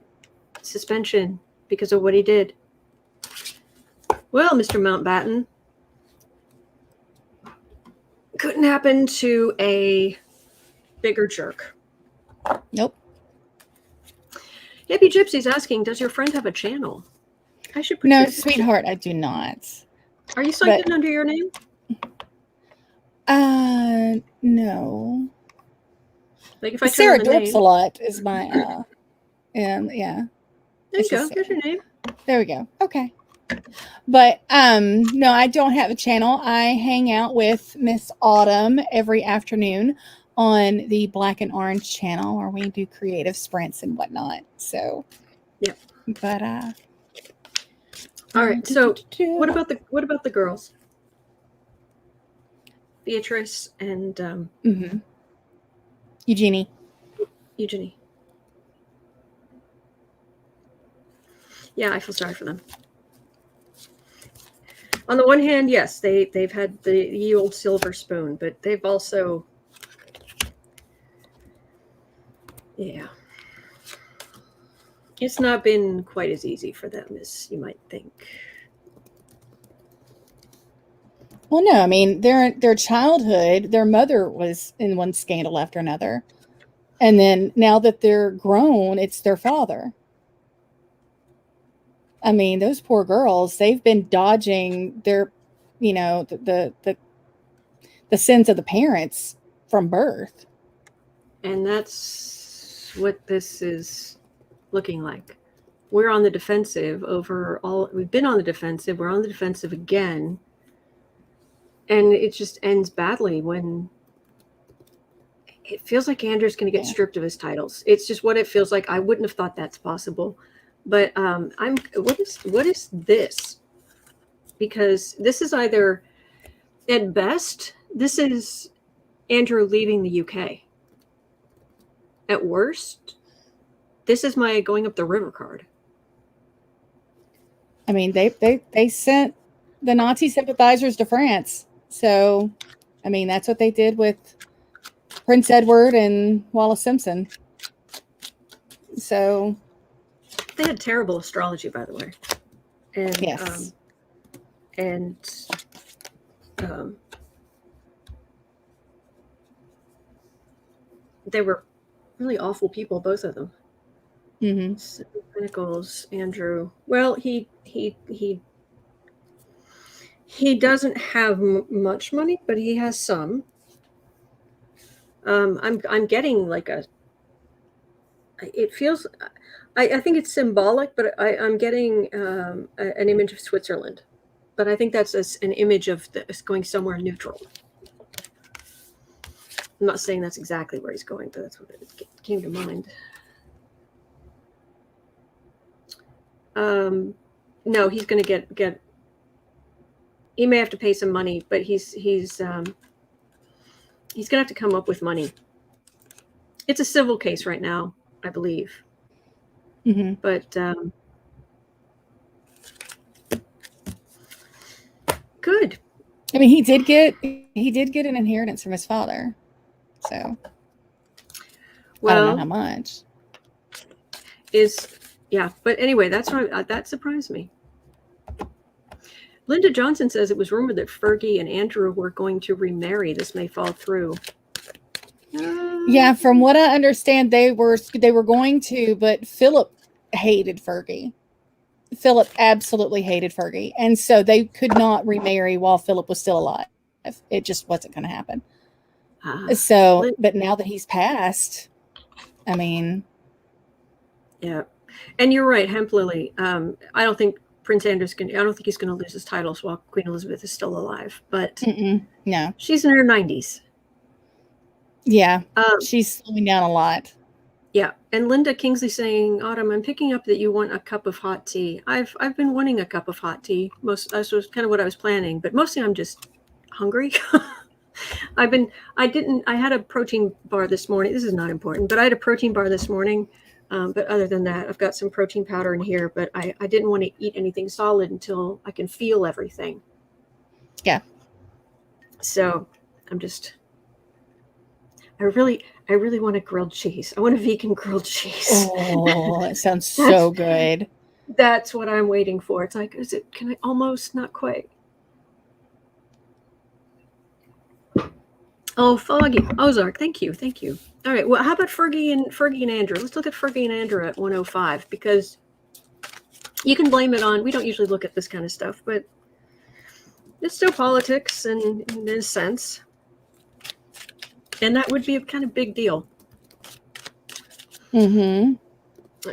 suspension because of what he did. Well, Mr. Mountbatten, couldn't happen to a bigger jerk. Nope. Hippie Gypsy's asking, does your friend have a channel? I should put No, this- sweetheart, I do not. Are you signed in under your name? No. Like if I turn Sarah on the name, Dorps-a-lot is my yeah. there you it's go. just There's your name. There we go. Okay. But no, I don't have a channel. I hang out with Miss Autumn every afternoon on the Black and Orange channel where we do creative sprints and whatnot. So Yep. But All right. So what about the girls? Beatrice and Eugenie. Eugenie. Yeah, I feel sorry for them. On the one hand, yes, they've had the old silver spoon, but they've also, yeah, it's not been quite as easy for them as you might think. Well, no, I mean their childhood, their mother was in one scandal after another, and then now that they're grown, it's their father. I mean, those poor girls, they've been dodging their, the sins of the parents from birth. And that's what this is looking like. We're on the defensive we've been on the defensive, we're on the defensive again. And it just ends badly when it feels like Andrew's going to get stripped of his titles. It's just what it feels like. I wouldn't have thought that's possible. But what is this? Because this is either, at best, this is Andrew leaving the UK. At worst, this is my going up the river card. I mean, they sent the Nazi sympathizers to France. So, I mean, that's what they did with Prince Edward and Wallace Simpson. So they had terrible astrology, by the way. And yes. They were really awful people, both of them. Mm-hmm. Pinnacles, Andrew. Well, he doesn't have much money, but he has some. I'm getting like it feels, I think it's symbolic, but I'm getting an image of Switzerland, but I think that's an image of going somewhere neutral. I'm not saying that's exactly where he's going, but that's what it came to mind. No, he's going to get. He may have to pay some money, but he's going to have to come up with money. It's a civil case right now, I believe. Mm-hmm. But good. I mean, he did get an inheritance from his father. So, well, I don't know how much. But anyway, that surprised me. Linda Johnson says it was rumored that Fergie and Andrew were going to remarry. This may fall through. Yeah, from what I understand, they were going to, but Philip hated Fergie. Philip absolutely hated Fergie, and so they could not remarry while Philip was still alive. It just wasn't going to happen. So, but now that he's passed, I mean, yeah, and you're right, Hemp Lily. I don't think Prince Andrew's I don't think he's going to lose his titles while Queen Elizabeth is still alive. But no, she's in her 90s. Yeah, she's slowing down a lot. Yeah, and Linda Kingsley saying, "Autumn, I'm picking up that you want a cup of hot tea. I've been wanting a cup of hot tea. That was kind of what I was planning, but mostly I'm just hungry." I had a protein bar this morning. This is not important, but I had a protein bar this morning. But other than that, I've got some protein powder in here, but I didn't want to eat anything solid until I can feel everything. Yeah. So I'm just, I I really want a grilled cheese. I want a vegan grilled cheese. Oh, it sounds so good. That's what I'm waiting for. It's like, can I almost, not quite. Oh, Foggy. Ozark. Thank you. Thank you. All right. Well, how about Fergie and Andrew? Let's look at Fergie and Andrew at 105, because you can blame it on, we don't usually look at this kind of stuff, but it's still politics in a sense. And that would be a kind of big deal. Mm-hmm.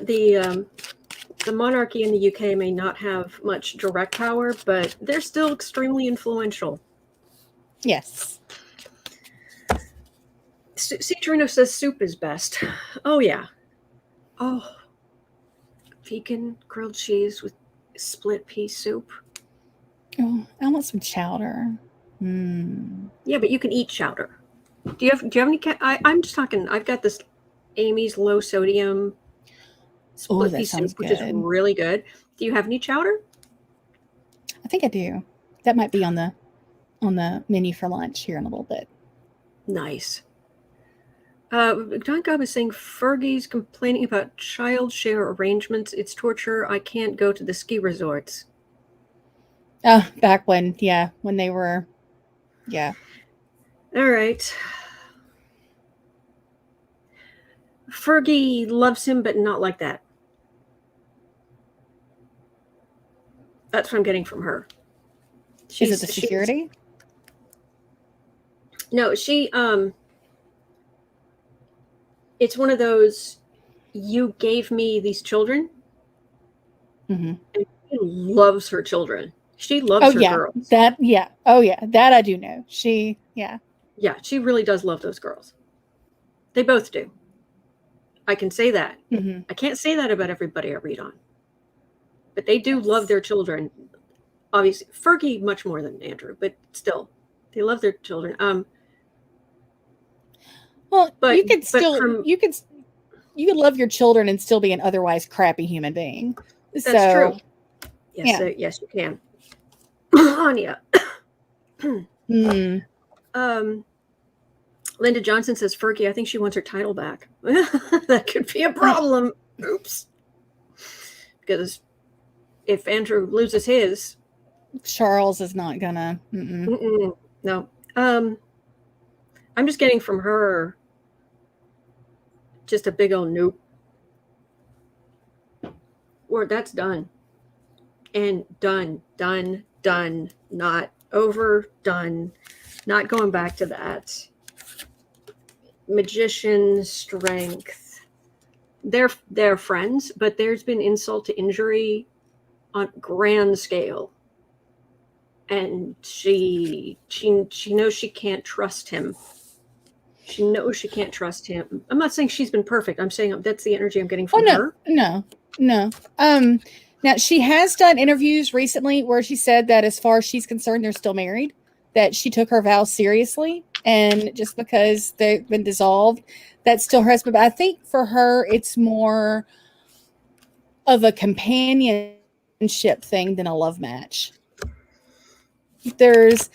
The monarchy in the UK may not have much direct power, but they're still extremely influential. Yes. Citrino says soup is best. Oh, yeah. Oh, vegan grilled cheese with split pea soup. Oh, I want some chowder. Yeah, but you can eat chowder. Do you have any? I'm just talking. I've got this Amy's low sodium split pea soup, which is really good. Do you have any chowder? I think I do. That might be on the menu for lunch here in a little bit. Nice. Don Cobb is saying Fergie's complaining about child share arrangements. It's torture. I can't go to the ski resorts. Back when they were, yeah. All right. Fergie loves him, but not like that. That's what I'm getting from her. Is it the security? No, it's one of those, you gave me these children. Mm-hmm. And she loves her children. She loves her girls. That I do know. Yeah, she really does love those girls. They both do. I can say that. Mm-hmm. I can't say that about everybody I read on. But they do love their children. Obviously, Fergie much more than Andrew, but still, they love their children. Well, but you could love your children and still be an otherwise crappy human being. That's true. Yes, yes, you can. Anya. Linda Johnson says, Fergie, I think she wants her title back. That could be a problem. Oops. Because if Andrew loses his, Charles is not gonna. No. I'm just getting from her just a big old nope. Or that's done. And done. Not over, done. Not going back to that. Magician strength. They're friends, but there's been insult to injury on grand scale. And she knows she can't trust him. She knows she can't trust him. I'm not saying she's been perfect. I'm saying that's the energy I'm getting from her. No. Now she has done interviews recently where she said that as far as she's concerned, they're still married, that she took her vows seriously. And just because they've been dissolved, that's still her husband. But I think for her, it's more of a companionship thing than a love match. There's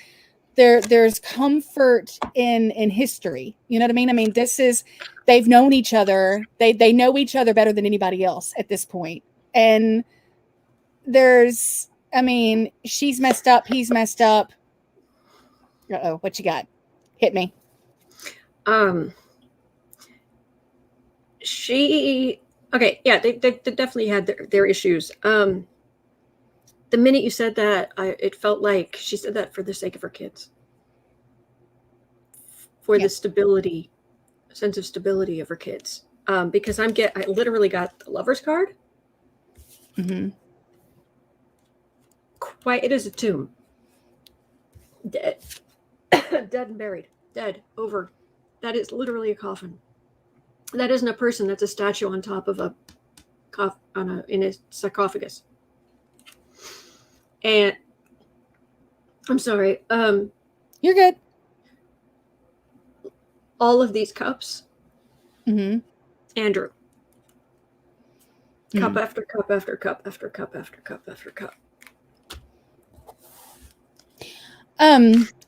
comfort in history. You know what I mean? I mean, they've known each other. They know each other better than anybody else at this point. And she's messed up. He's messed up. Uh-oh, what you got? Hit me. They definitely had their issues. The minute you said that, it felt like she said that for the sake of her kids. For the sense of stability of her kids. Because I literally got the lover's card. Mm-hmm. It is a tomb. Dead. Dead and buried. Dead. Over. That is literally a coffin. That isn't a person. That's a statue on top of in a sarcophagus. And I'm sorry. You're good. All of these cups. Mm-hmm. Andrew. Cup after cup after cup after cup after cup after cup.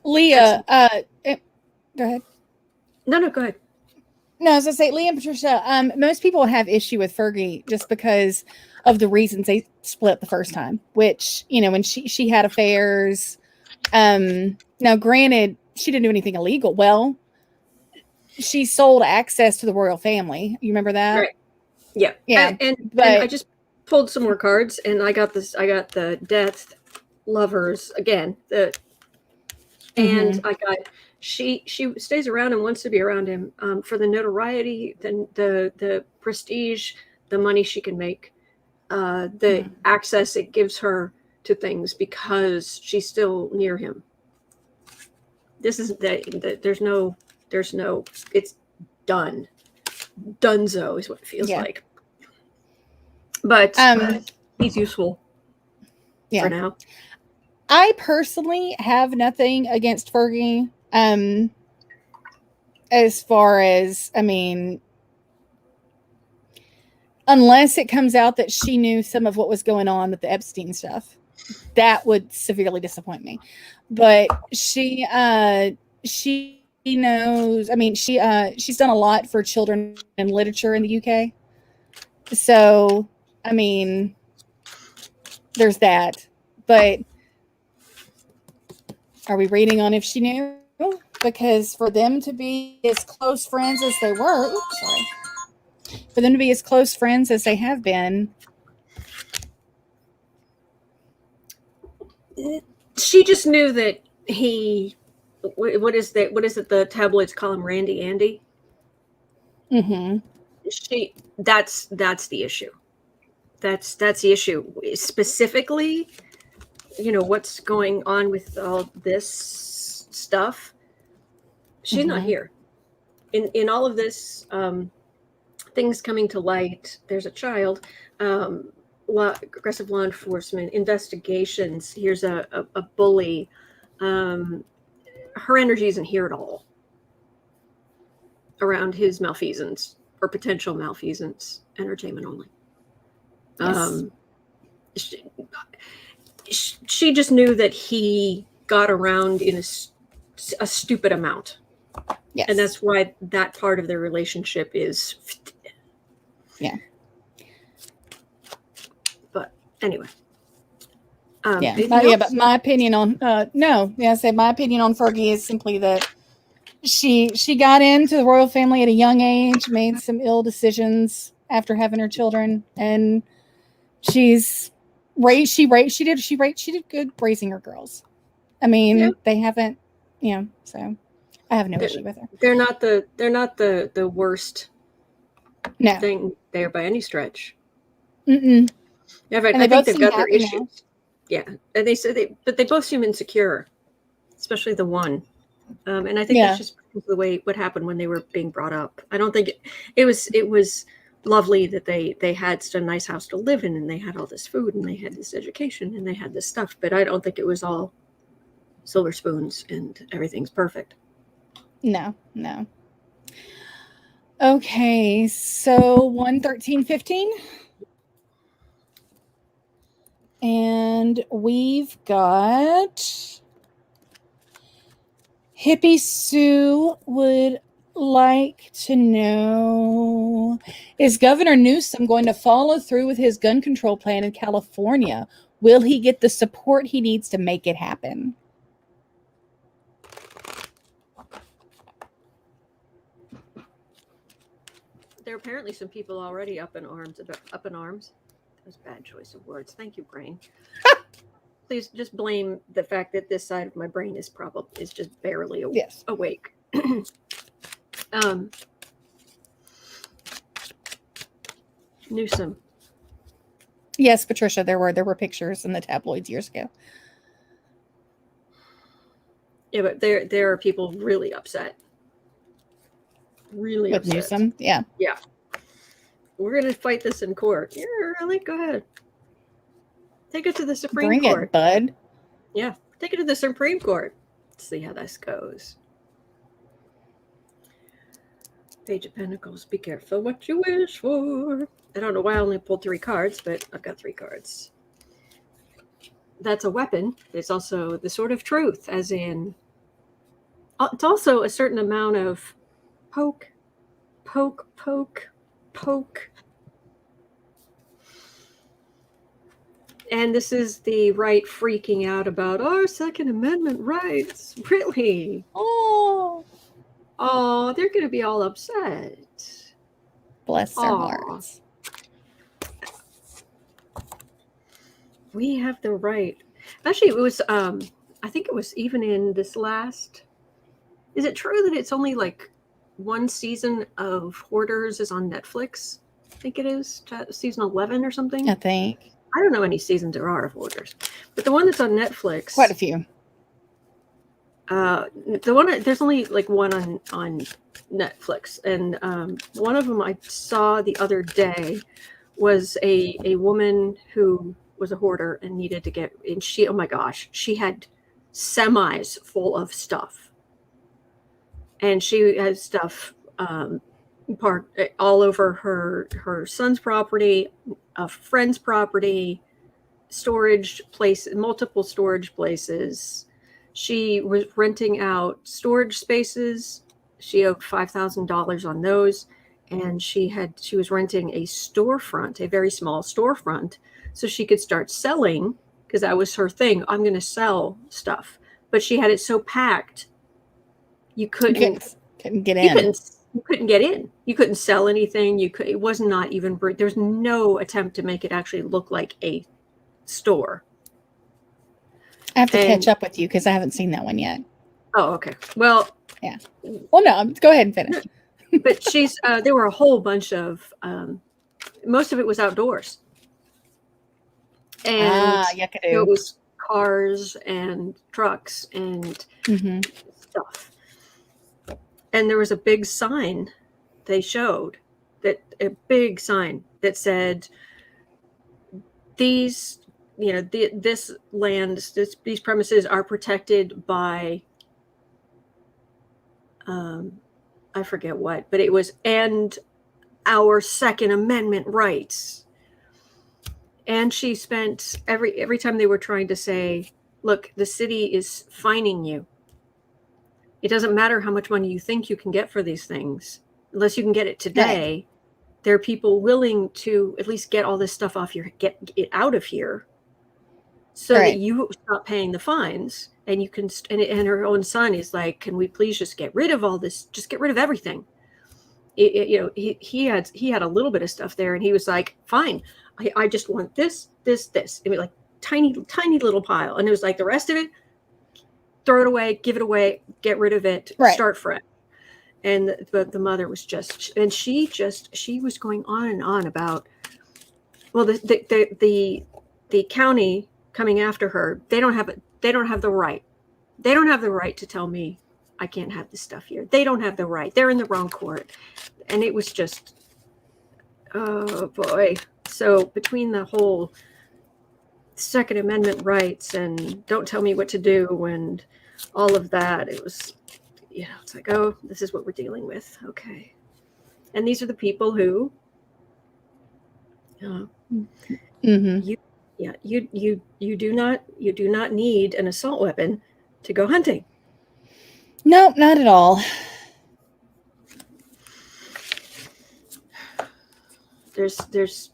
Leah, go ahead. No, go ahead. No, as I say, Leah and Patricia, most people have issue with Fergie just because of the reasons they split the first time, which, when she had affairs. Now, granted, she didn't do anything illegal. Well, she sold access to the royal family. You remember that? Right. Yeah. Yeah. And but I just pulled some more cards, and I got the death, lovers again. And I got she stays around and wants to be around him for the notoriety, the prestige, the money she can make, the access it gives her to things because she's still near him. This is there's no it's done. Dunzo is what it feels like. But he's useful for now. I personally have nothing against Fergie. As far as, unless it comes out that she knew some of what was going on with the Epstein stuff, that would severely disappoint me. But she knows. She's done a lot for children and literature in the UK. So, there's that. But are we reading on if she knew? Because for them to be as close friends as they were, for them to be as close friends as they have been, she just knew that he. What is that? What is it? The tabloids call him Randy Andy. That's the issue. That's the issue. Specifically, what's going on with all this stuff. She's not here. In all of this, things coming to light. There's a child. Aggressive law enforcement investigations. Here's a bully. Her energy isn't here at all around his malfeasance or potential malfeasance. Entertainment only. Yes. She just knew that he got around in a stupid amount. Yes. And that's why that part of their relationship is. Yeah. But anyway. But my opinion on my opinion on Fergie is simply that she got into the royal family at a young age, made some ill decisions after having her children, and she did good raising her girls. They haven't, so I have no issue with her. They're not the worst thing there by any stretch. Mm-mm. Yeah, right. I think they've got their issues. Now. Yeah, and they both seem insecure, especially the one. And I think that's just the way what happened when they were being brought up. I don't think it was lovely that they had such a nice house to live in, and they had all this food, and they had this education, and they had this stuff. But I don't think it was all silver spoons and everything's perfect. No. Okay, so 11315. And we've got Hippie Sue would like to know, is Governor Newsom going to follow through with his gun control plan in California? Will he get the support he needs to make it happen? There are apparently some people already up in arms. That was a bad choice of words. Thank you, brain. Please just blame the fact that this side of my brain is just barely awake. Newsom. Yes, Patricia, there were pictures in the tabloids years ago. Yeah, but there are people really upset. Really with upset. Newsom. Yeah. We're gonna fight this in court. Yeah, really? Go ahead. Take it to the Supreme Bring Court. it, bud. Yeah, take it to the Supreme Court. Let's see how this goes. Page of Pentacles. Be careful what you wish for. I don't know why I only pulled 3 cards, but I've got 3 cards. That's a weapon. It's also the sword of truth, as in. It's also a certain amount of poke poke, poke, poke. And this is the right freaking out about our Second Amendment rights. Really? Oh, They're going to be all upset. bless their hearts. We have the right. Actually, it was, I think it was even in this last. Is it true that it's only like one season of Hoarders is on Netflix? I think it is season 11 or something. I think. I don't know any seasons there are of Hoarders, but the one that's on Netflix. Quite a few. The one there's only like one on Netflix, and one of them I saw the other day was a woman who was a hoarder and needed to get. And she, oh my gosh, she had semis full of stuff, and she had stuff parked all over her son's property, a friend's property, storage place, multiple storage places. She was renting out storage spaces. She owed $5,000 on those, and she was renting a storefront, a very small storefront, so she could start selling, because that was her thing. I'm going to sell stuff, but she had it so packed you couldn't get in. You couldn't get in. You couldn't sell anything. It was not even. There's no attempt to make it actually look like a store. I have to catch up with you because I haven't seen that one yet. Oh, okay. Well, yeah. Well, no, go ahead and finish. But there were a whole bunch of, most of it was outdoors. And it was cars and trucks and stuff. And there was a big sign they showed, a big sign that said, these, this land, these premises are protected by, I forget what, but it was, and our Second Amendment rights. And she spent every time they were trying to say, look, the city is fining you. It doesn't matter how much money you think you can get for these things. Unless you can get it today, right. There are people willing to at least get all this stuff get it out of here, so right. that you stop paying the fines, and you can. And her own son is like, "Can we please just get rid of all this? Just get rid of everything." He had a little bit of stuff there, and he was like, "Fine, I just want this. It was like tiny little pile, and it was like the rest of it, throw it away, give it away, get rid of it, right. Start fresh." And the mother was she was going on and on about, well, the county coming after her, they don't have the right. They don't have the right to tell me I can't have this stuff here. They don't have the right. They're in the wrong court. And it was just, oh boy. So between the whole Second Amendment rights and don't tell me what to do and all of that, it was, it's like, oh, this is what we're dealing with. Okay. And these are the people who, you do not need an assault weapon to go hunting. No, not at all. There's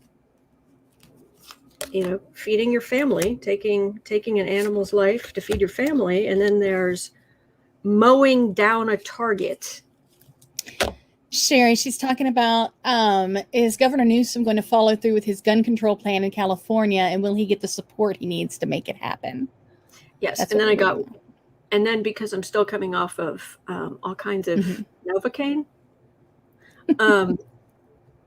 feeding your family, taking an animal's life to feed your family, and then there's mowing down a target. Sherry, she's talking about, is Governor Newsom going to follow through with his gun control plan in California, and will he get the support he needs to make it happen? Yes. That's, and then because I'm still coming off of all kinds of Novocain,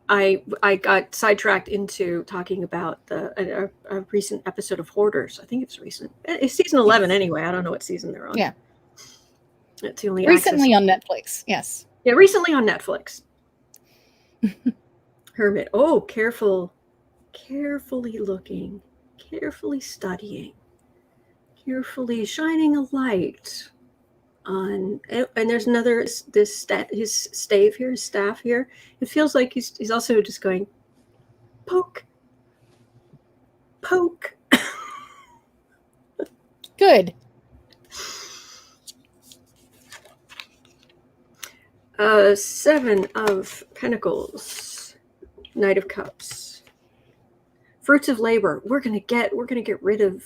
I got sidetracked into talking about a recent episode of Hoarders. I think it's recent. It's season 11 anyway. I don't know what season they're on. Yeah. It's the only recently on Netflix. Yes. Yeah, recently on Netflix. Hermit. Oh, carefully looking, carefully studying, carefully shining a light on. And there's another his staff here. It feels like he's also just going poke. Good. Seven of Pentacles, Knight of Cups, fruits of labor. We're gonna get rid of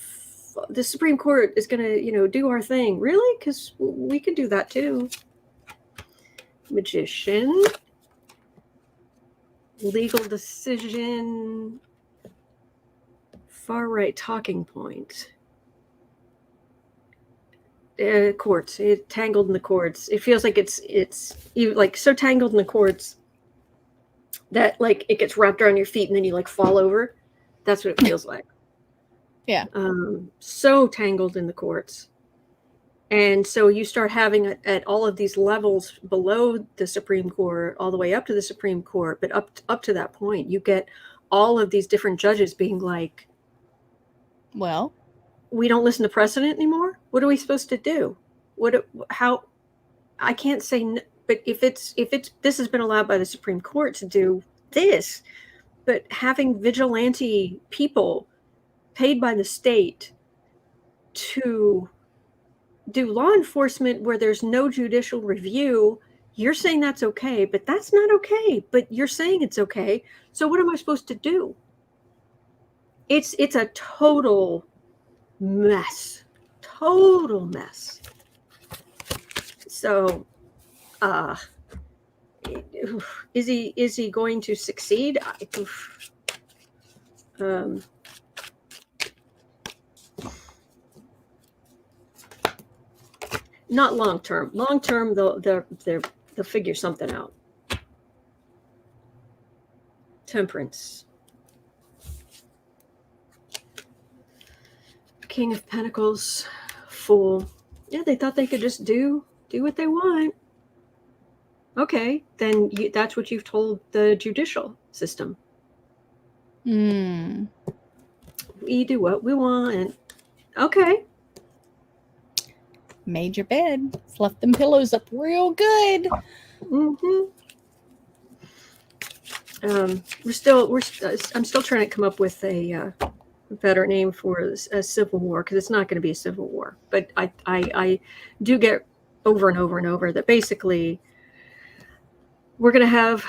the Supreme Court is gonna do our thing. Really? Because we can do that too. Magician, legal decision, far right talking point. Courts, tangled in the courts. It feels like it's like so tangled in the courts that like it gets wrapped around your feet and then you like fall over. That's what it feels like. Yeah. So tangled in the courts. And so you start having at all of these levels below the Supreme Court, all the way up to the Supreme Court, but up to that point, you get all of these different judges being like, well, we don't listen to precedent anymore. What are we supposed to do? How? I can't say no, but if it's this has been allowed by the Supreme Court to do this, but having vigilante people paid by the state to do law enforcement where there's no judicial review, you're saying that's okay, but that's not okay. But you're saying it's okay. So what am I supposed to do? It's a total mess. Total mess. So is he going to succeed? Not long term. Long term, they'll figure something out. Temperance. King of Pentacles, Fool. Yeah, they thought they could just do what they want. Okay, then that's what you've told the judicial system. We do what we want. Okay. Made your bed. Fluffed them pillows up real good. Mm-hmm. I'm still trying to come up with a better name for a civil war, because it's not going to be a civil war. But I do get over and over and over that basically we're going to have,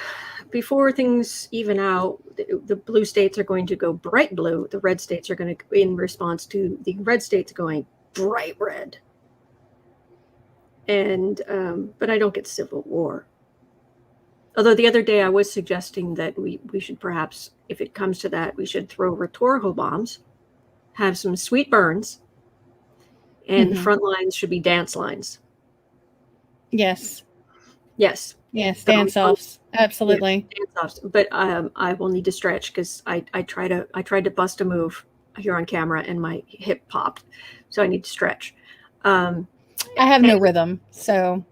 before things even out, the blue states are going to go bright blue. The red states are going to, in response to the red states going bright red. And but I don't get civil war. Although the other day I was suggesting that we should perhaps, if it comes to that, we should throw rhetorical bombs, have some sweet burns, and the front lines should be dance lines. Yes. Yes. Yes, dance-offs. Absolutely. Yeah, dance-offs. But I will need to stretch, because I tried to bust a move here on camera and my hip popped. So I need to stretch. I have no rhythm, so.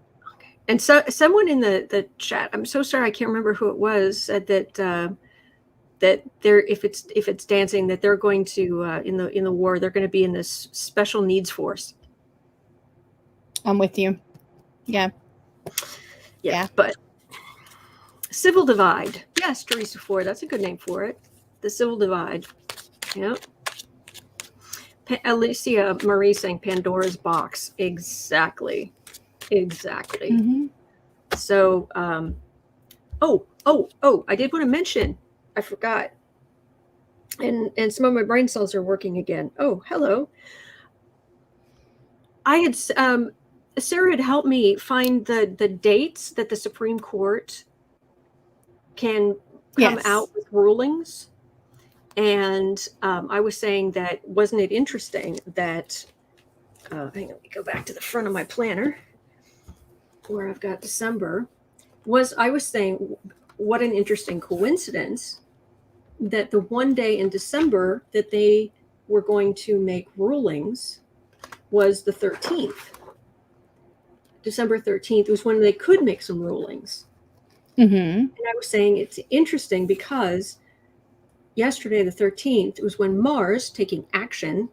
And so someone in the chat, I'm so sorry, I can't remember who it was, said that they're, if it's dancing, that they're going to in the war, they're going to be in this special needs force. I'm with you. Yeah. Yeah. But civil divide. Yes, Teresa Ford, that's a good name for it. The civil divide. Yeah. Alicia Marie saying Pandora's box. Exactly. So I did want to mention, I forgot, and some of my brain cells are working again. Oh, hello. I had Sarah had helped me find the dates that the Supreme Court can come out with rulings. And I was saying that, wasn't it interesting that, hang on, let me go back to the front of my planner where I've got December. I was saying, what an interesting coincidence that the one day in December that they were going to make rulings was the 13th. December 13th was when they could make some rulings. And I was saying it's interesting because yesterday, the 13th, was when Mars, taking action,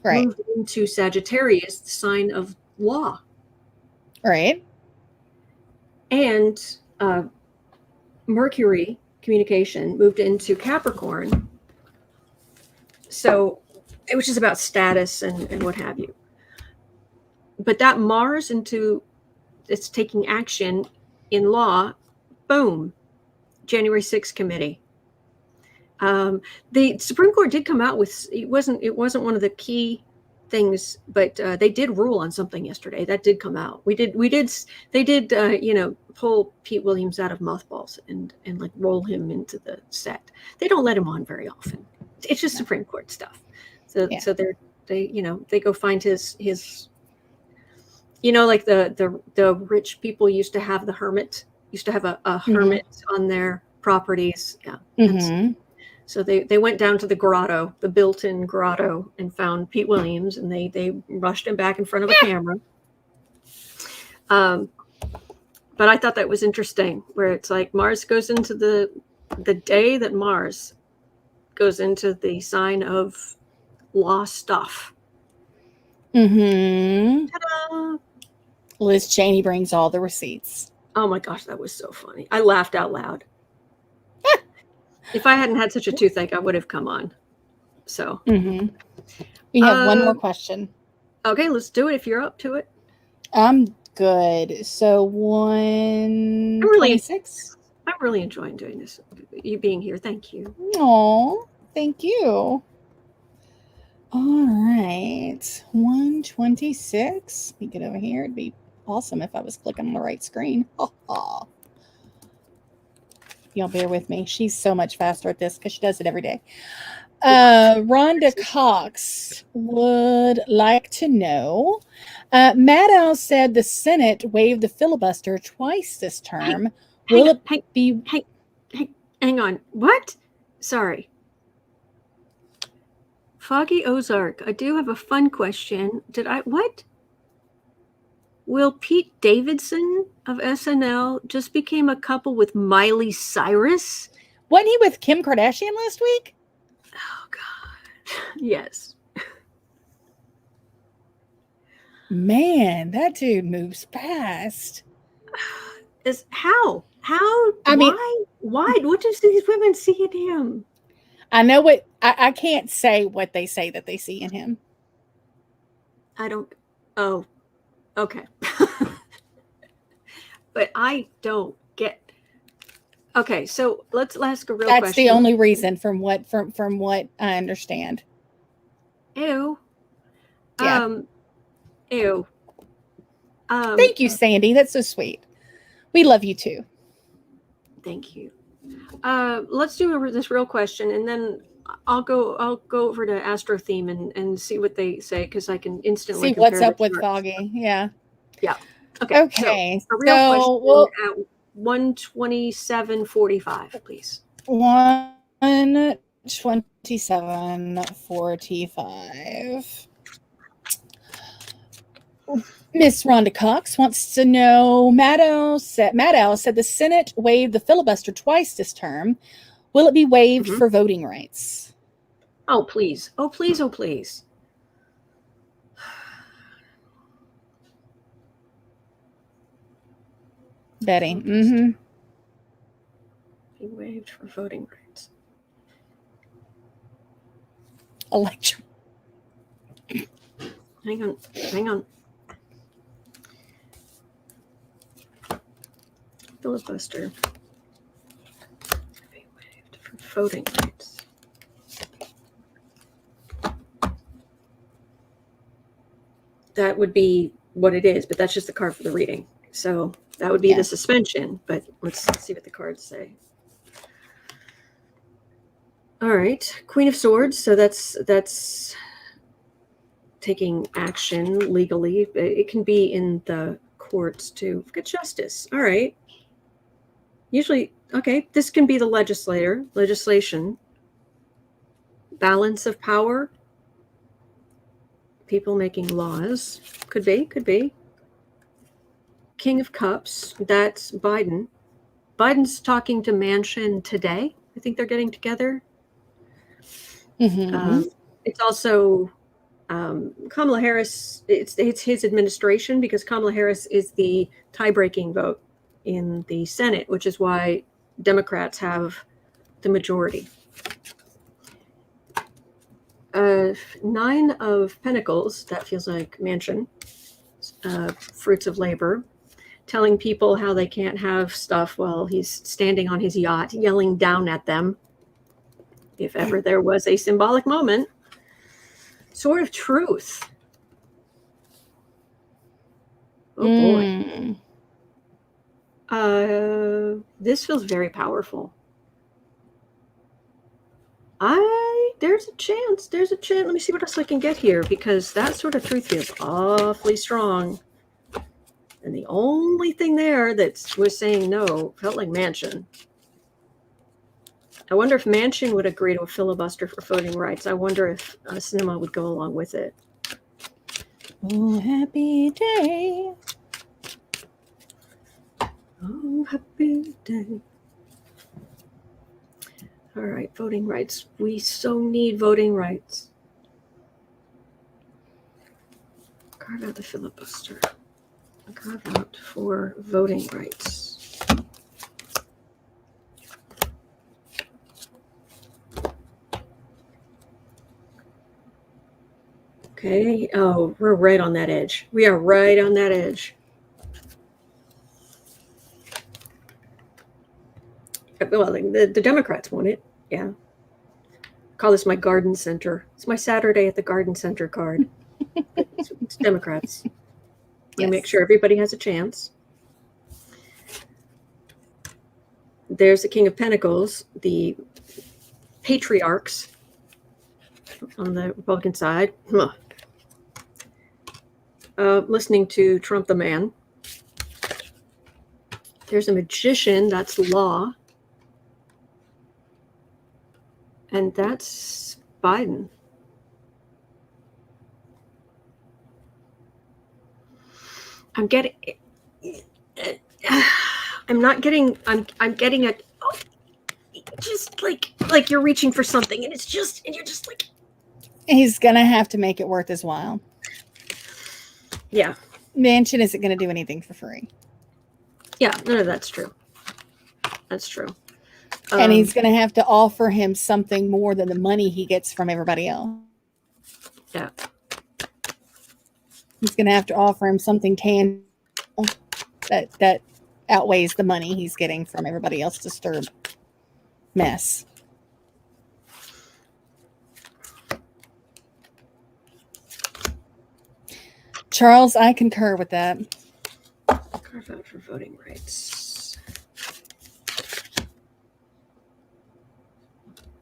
moved into Sagittarius, the sign of law. Right. And Mercury, communication, moved into Capricorn. So, which is about status and what have you. But that Mars it's taking action in law, boom, January 6th committee. The Supreme Court did come out with, it wasn't one of the key things, but they did rule on something yesterday that did come out. They did pull Pete Williams out of mothballs and like roll him into the set. They don't let him on very often. It's just Supreme Court stuff. So they go find his like the rich people used to have a hermit on their properties. Yeah. Mm-hmm. So they went down to the grotto, the built-in grotto, and found Pete Williams, and they rushed him back in front of a camera. But I thought that was interesting, where it's like Mars goes into the day that Mars goes into the sign of law stuff. Mm-hmm. Ta-da! Liz Cheney brings all the receipts. Oh my gosh, that was so funny. I laughed out loud. If I hadn't had such a toothache, I would have come on. So we have one more question. Okay, let's do it if you're up to it. I'm good. So 126. I'm really enjoying doing this. You being here. Thank you. Oh, thank you. All right. 126. Let me get over here. It'd be awesome if I was clicking on the right screen. Y'all bear with me. She's so much faster at this because she does it every day. Rhonda Cox would like to know. Maddow said the Senate waived the filibuster twice this term. Hang on. What? Sorry. Foggy Ozark. I do have a fun question. What? Will Pete Davidson of SNL just became a couple with Miley Cyrus? Wasn't he with Kim Kardashian last week? Oh, God. Yes. Man, that dude moves fast. How? Why? What do these women see in him? I know what I can't say what they say that they see in him. Oh, okay. But I don't get. Okay, so let's ask a real question. That's the only reason from what I understand. Ew. Yeah. Ew. Thank you, Sandy. That's so sweet. We love you too. Thank you. Let's do this real question, and then I'll go over to Astro Theme and see what they say, because I can instantly see what's up with charts. Foggy. Yeah. Yeah. Okay. So, a real question at 127.45, please. 127.45. Miss Rhonda Cox wants to know, Maddow said the Senate waived the filibuster twice this term. Will it be waived for voting rights? Oh, please. Oh, please. Oh, please. Betty. Mm-hmm. Be waived for voting rights. Election. Hang on. Filibuster. Be waived for voting rights. That would be what it is, but that's just the card for the reading. So that would be the suspension, but let's see what the cards say. All right, Queen of Swords. So that's taking action legally. It can be in the courts too. Good justice. All right. Usually, okay, this can be the legislation. Balance of power. People making laws. Could be. King of Cups. That's Biden. Biden's talking to Manchin today. I think they're getting together. Mm-hmm. It's also Kamala Harris. It's his administration, because Kamala Harris is the tie-breaking vote in the Senate, which is why Democrats have the majority. 9 of Pentacles. That feels like Manchin. Fruits of labor. telling people how they can't have stuff while he's standing on his yacht, yelling down at them. If ever there was a symbolic moment, sort of truth. Oh boy. This feels very powerful. There's a chance. Let me see what else I can get here, because that sort of truth feels awfully strong. And the only thing there that was saying no felt like Manchin. I wonder if Manchin would agree to a filibuster for voting rights. I wonder if Sinema would go along with it. Oh, happy day. Oh, happy day. All right, voting rights. We so need voting rights. Carve out the filibuster. Carve out for voting rights. Okay. Oh, we're right on that edge. We are right on that edge. Well, the Democrats want it. Yeah. Call this my garden center. It's my Saturday at the garden center card. It's Democrats. Yes. Make sure everybody has a chance. There's the King of Pentacles, the patriarchs on the Republican side. Listening to Trump the man. There's a magician, that's law. And that's Biden. I'm getting a just like you're reaching for something, and you're just like, He's gonna have to make it worth his while. Yeah. Manchin isn't gonna do anything for free. Yeah, no, that's true. That's true. And he's gonna have to offer him something more than the money he gets from everybody else. Yeah. He's gonna have to offer him something tangible that outweighs the money he's getting from everybody else to stir mess. Charles, I concur with that. Carve out for voting rights.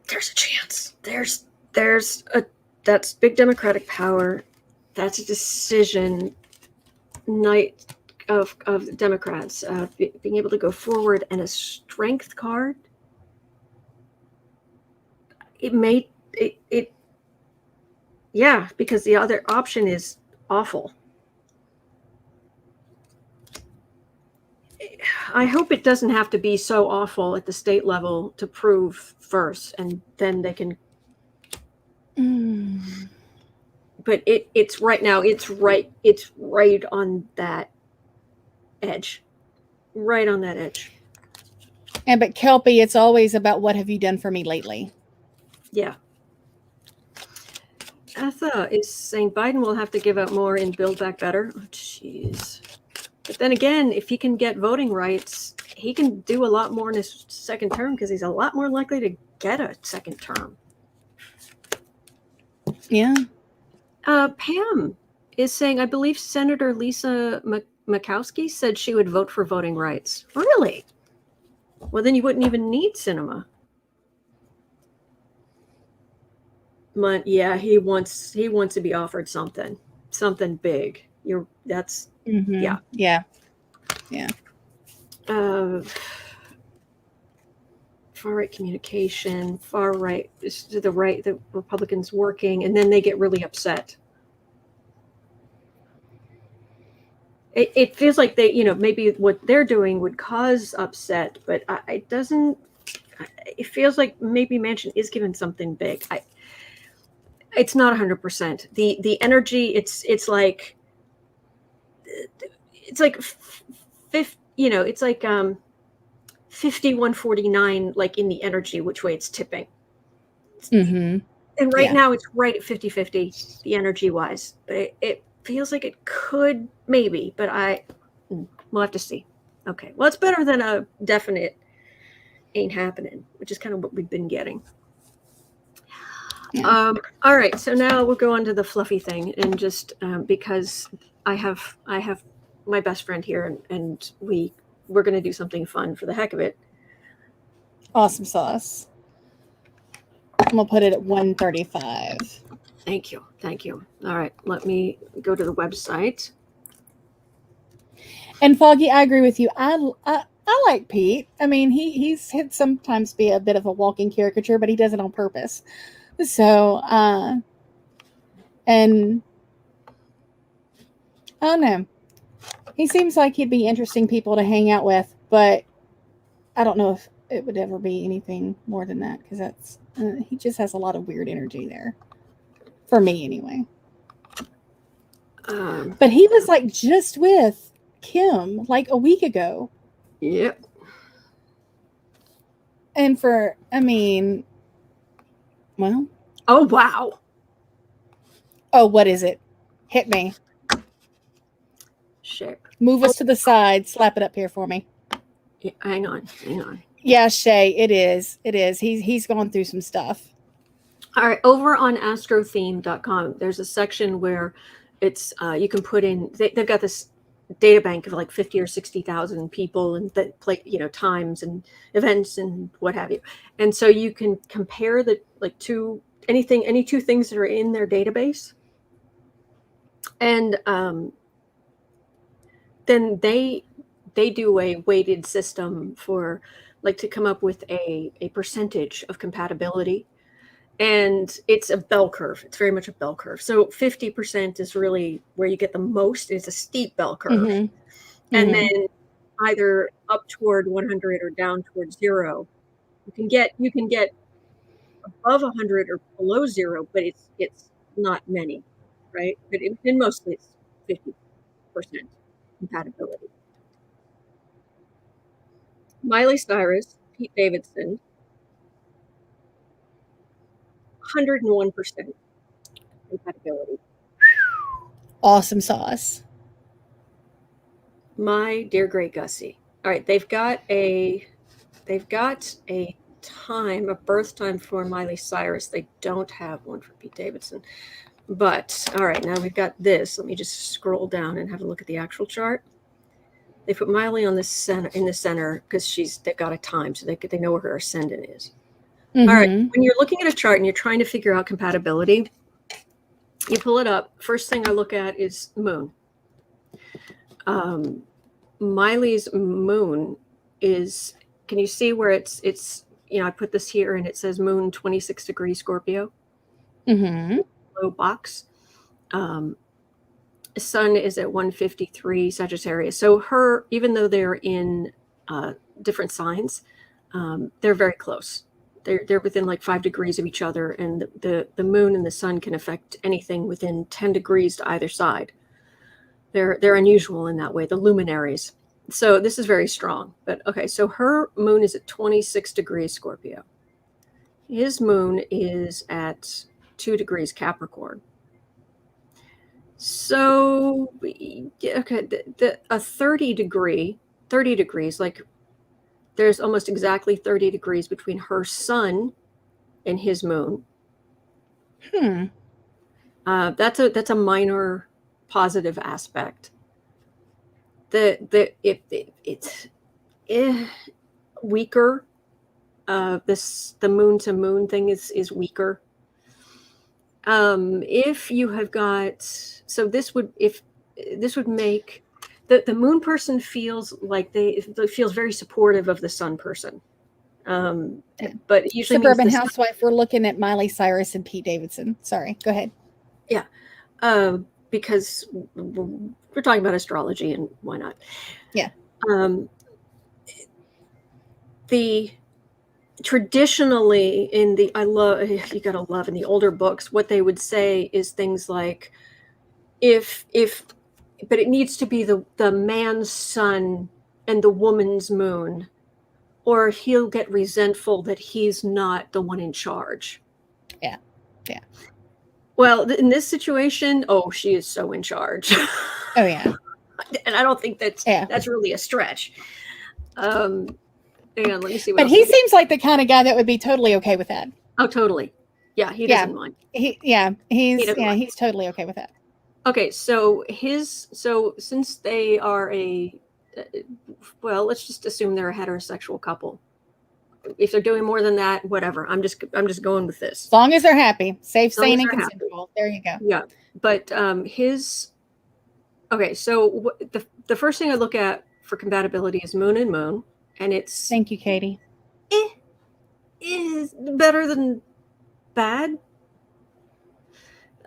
There's a chance. That's big Democratic power. That's a decision night of Democrats being able to go forward, and a strength card. Yeah, because the other option is awful. I hope it doesn't have to be so awful at the state level to prove first, and then they can. But it's right now. It's right on that edge. Right on that edge. And but Kelpie, it's always about what have you done for me lately? Yeah. Atha is saying Biden will have to give out more in Build Back Better. Oh, jeez. But then again, if he can get voting rights, he can do a lot more in his second term, because he's a lot more likely to get a second term. Yeah. Pam is saying, I believe Senator Lisa Murkowski said she would vote for voting rights. Really? Well, then you wouldn't even need cinema. Yeah, he wants to be offered something big. Yeah. Far right communication, far right is to the right, the Republicans working, and then they get really upset. It feels like they, maybe what they're doing would cause upset, but it doesn't. It feels like maybe Manchin is given something big. It's not 100%. The energy, it's like 51-49, like in the energy, which way it's tipping. Mm-hmm. And right now it's right at 50-50, the energy wise. But it feels like it could maybe, but We'll have to see. Okay. Well, it's better than a definite ain't happening, which is kind of what we've been getting. Yeah. All right. So now we'll go on to the fluffy thing, and just because I have my best friend here, and we're going to do something fun for the heck of it. Awesome sauce. I'm going to put it at 135. Thank you. Thank you. All right. Let me go to the website. And Foggy, I agree with you. I like Pete. I mean, he's sometimes be a bit of a walking caricature, but he does it on purpose. So, and I don't know. He seems like he'd be interesting people to hang out with, but I don't know if it would ever be anything more than that, because that's he just has a lot of weird energy there. For me, anyway. But he was like just with Kim like a week ago. Yep. And well. Oh, wow. Oh, what is it? Hit me. Shit. Move us to the side. Slap it up here for me. Yeah, hang on. Yeah, Shay, it is. He's gone through some stuff. All right. Over on astrotheme.com, there's a section where it's you can put in. They've got this data bank of like 50 or 60,000 people and that play, times and events and what have you. And so you can compare the any two things that are in their database. And then they do a weighted system for to come up with a percentage of compatibility. And it's a bell curve. It's very much a bell curve. So 50% is really where you get the most. It's a steep bell curve. Mm-hmm. And then either up toward 100 or down toward 0. You can get above 100 or below 0, but it's not many, right? But in mostly it's 50% compatibility. Miley Cyrus, Pete Davidson, 101% compatibility. Awesome sauce. My dear great Gussie. All right, they've got a time, a birth time for Miley Cyrus. They don't have one for Pete Davidson. But all right, now we've got this. Let me just scroll down and have a look at the actual chart. They put Miley in the center because they've got a time, so they know where her ascendant is. Mm-hmm. All right, when you're looking at a chart and you're trying to figure out compatibility, you pull it up. First thing I look at is moon. Miley's moon is, can you see where it's I put this here and it says moon 26 degrees Scorpio. Mm-hmm. Low box. Sun is at 153 Sagittarius. So even though they're in different signs, they're very close. They're within like 5 degrees of each other, and the moon and the sun can affect anything within 10 degrees to either side. They're unusual in that way, the luminaries. So this is very strong. But okay, so her moon is at 26 degrees Scorpio. His moon is at 2 degrees Capricorn. So okay, a 30 degrees, like there's almost exactly 30 degrees between her sun and his moon. That's a minor positive aspect. It's weaker. The moon to moon thing is weaker. If you have got, so this would make the moon person feels like they feels very supportive of the sun person. But it usually Suburban Housewife, we're looking at Miley Cyrus and Pete Davidson. Sorry, go ahead. Yeah. Because we're talking about astrology and why not? Yeah. Traditionally in the you gotta love in the older books, what they would say is things like but it needs to be the man's sun and the woman's moon, or he'll get resentful that he's not the one in charge. Yeah. Well, in this situation, she is so in charge. Oh yeah. And I don't think Yeah. that's really a stretch. Hang on, let me see what But else he we got. seems like the kind of guy that would be totally okay with that. Oh, totally. Yeah, he doesn't mind. He's doesn't mind. he's totally okay with that. Okay, so since they are well, let's just assume they're a heterosexual couple. If they're doing more than that, whatever. I'm just going with this. As long as they're happy, safe, long as sane, and they're happy. consensual. There you go. Yeah, but okay, so the first thing I look at for compatibility is moon and moon, and it's Thank you, Katie. is better than bad.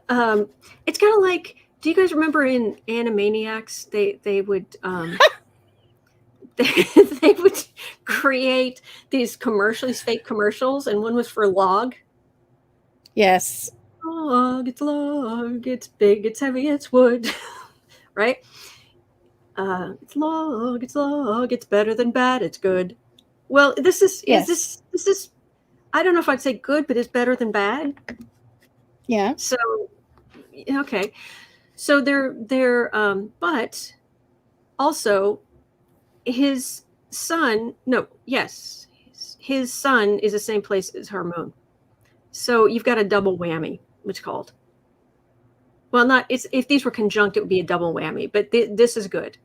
It's kind of like, do you guys remember in Animaniacs they would they would create these fake commercials, and one was for log. Yes. Log, it's big, it's heavy, it's wood. Right? It's log, it's better than bad, it's good. Well, this is I don't know if I'd say good, but it's better than bad. Yeah. So okay. So they're but also his sun is the same place as her moon. So you've got a double whammy, it's called. Well, not it's if these were conjunct, it would be a double whammy, but this is good.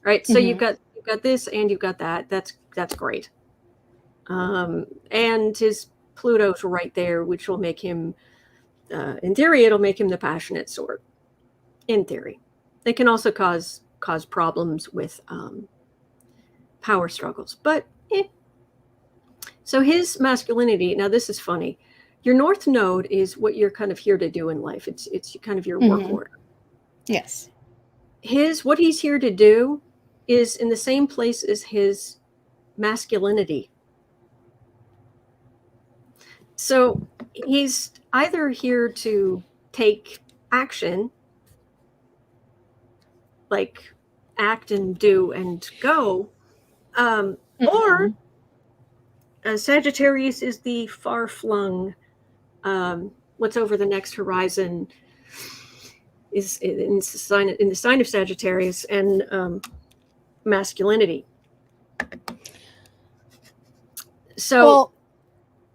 Right? So you've got this and you've got that. That's great. And his Pluto's right there, which will make him in theory, it'll make him the passionate sort. In theory. They can also cause problems with power struggles. But so his masculinity, now this is funny. Your North Node is what you're kind of here to do in life. It's kind of your work order. Yes. What he's here to do is in the same place as his masculinity. So he's either here to take action, like act and do and go, or Sagittarius is the far-flung, what's over the next horizon is in the sign of Sagittarius, and masculinity. So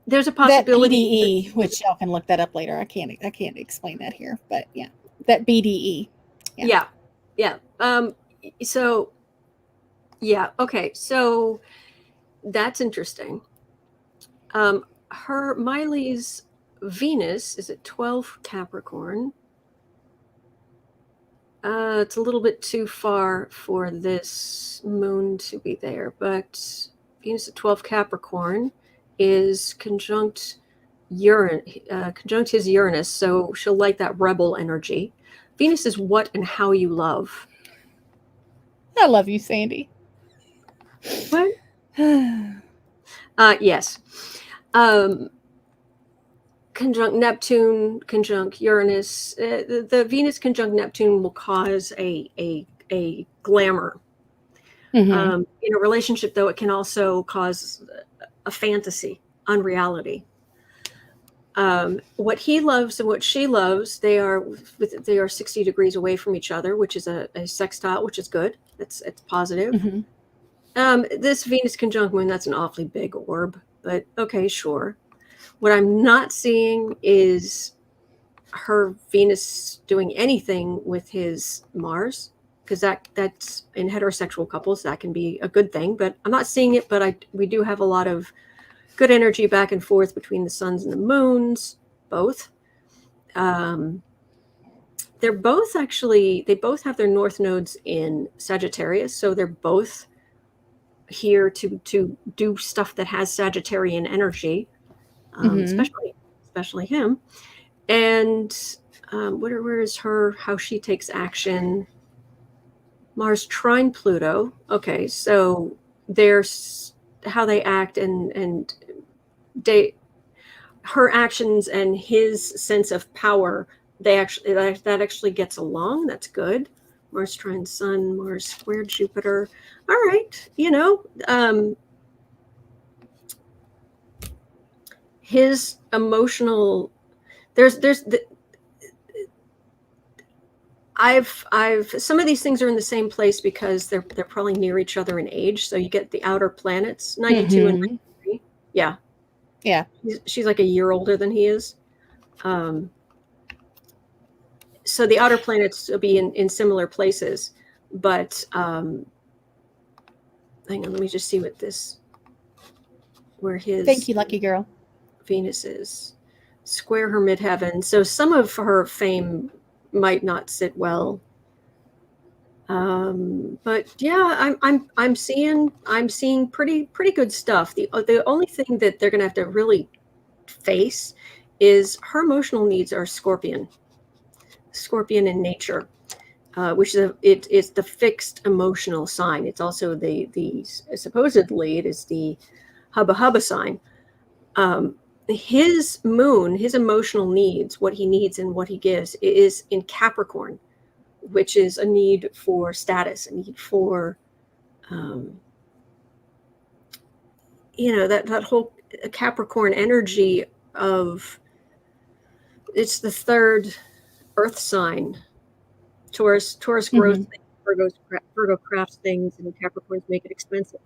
there's a possibility that BDE, which y'all can look that up later. I can't explain that here, but yeah, that BDE. Yeah. So yeah, okay. So that's interesting. Miley's Venus is at 12 Capricorn. It's a little bit too far for this moon to be there, but Venus at 12 Capricorn is conjunct his Uranus, so she'll like that rebel energy. Venus is what and how you love. I love you, Sandy. What? Yes. Conjunct Neptune, conjunct Uranus. The Venus conjunct Neptune will cause a glamour. In a relationship, though, it can also cause a fantasy, unreality. What he loves and what she loves, they are 60 degrees away from each other, which is a sextile, which is good. It's positive. This Venus conjunct moon, that's an awfully big orb, but okay, sure. What I'm not seeing is her Venus doing anything with his Mars, because that's in heterosexual couples, that can be a good thing, but I'm not seeing it. But we do have a lot of good energy back and forth between the suns and the moons, both. They both have their north nodes in Sagittarius, so they're both here to do stuff that has Sagittarian energy, especially him. And where is how she takes action? Mars trine Pluto. Okay, so there's how they act and her actions and his sense of power. That actually gets along. That's good. Mars trine Sun, Mars squared Jupiter. All right, his emotional. I've some of these things are in the same place because they're probably near each other in age. So you get the outer planets, 92 and 93. Yeah. Yeah. She's like a year older than he is. So the outer planets will be in similar places, but hang on, let me just see where his Thank you, lucky girl. Venus is. Square her midheaven. So some of her fame might not sit well. But yeah, I'm seeing pretty good stuff. The only thing that they're gonna have to really face is her emotional needs are Scorpion in nature, which it's the fixed emotional sign. It's also the supposedly it is the hubba sign. His moon, his emotional needs, what he needs and what he gives, is in Capricorn, which is a need for status, a need for that whole Capricorn energy of, it's the third earth sign. Taurus grows things, Virgo crafts things, and Capricorns make it expensive.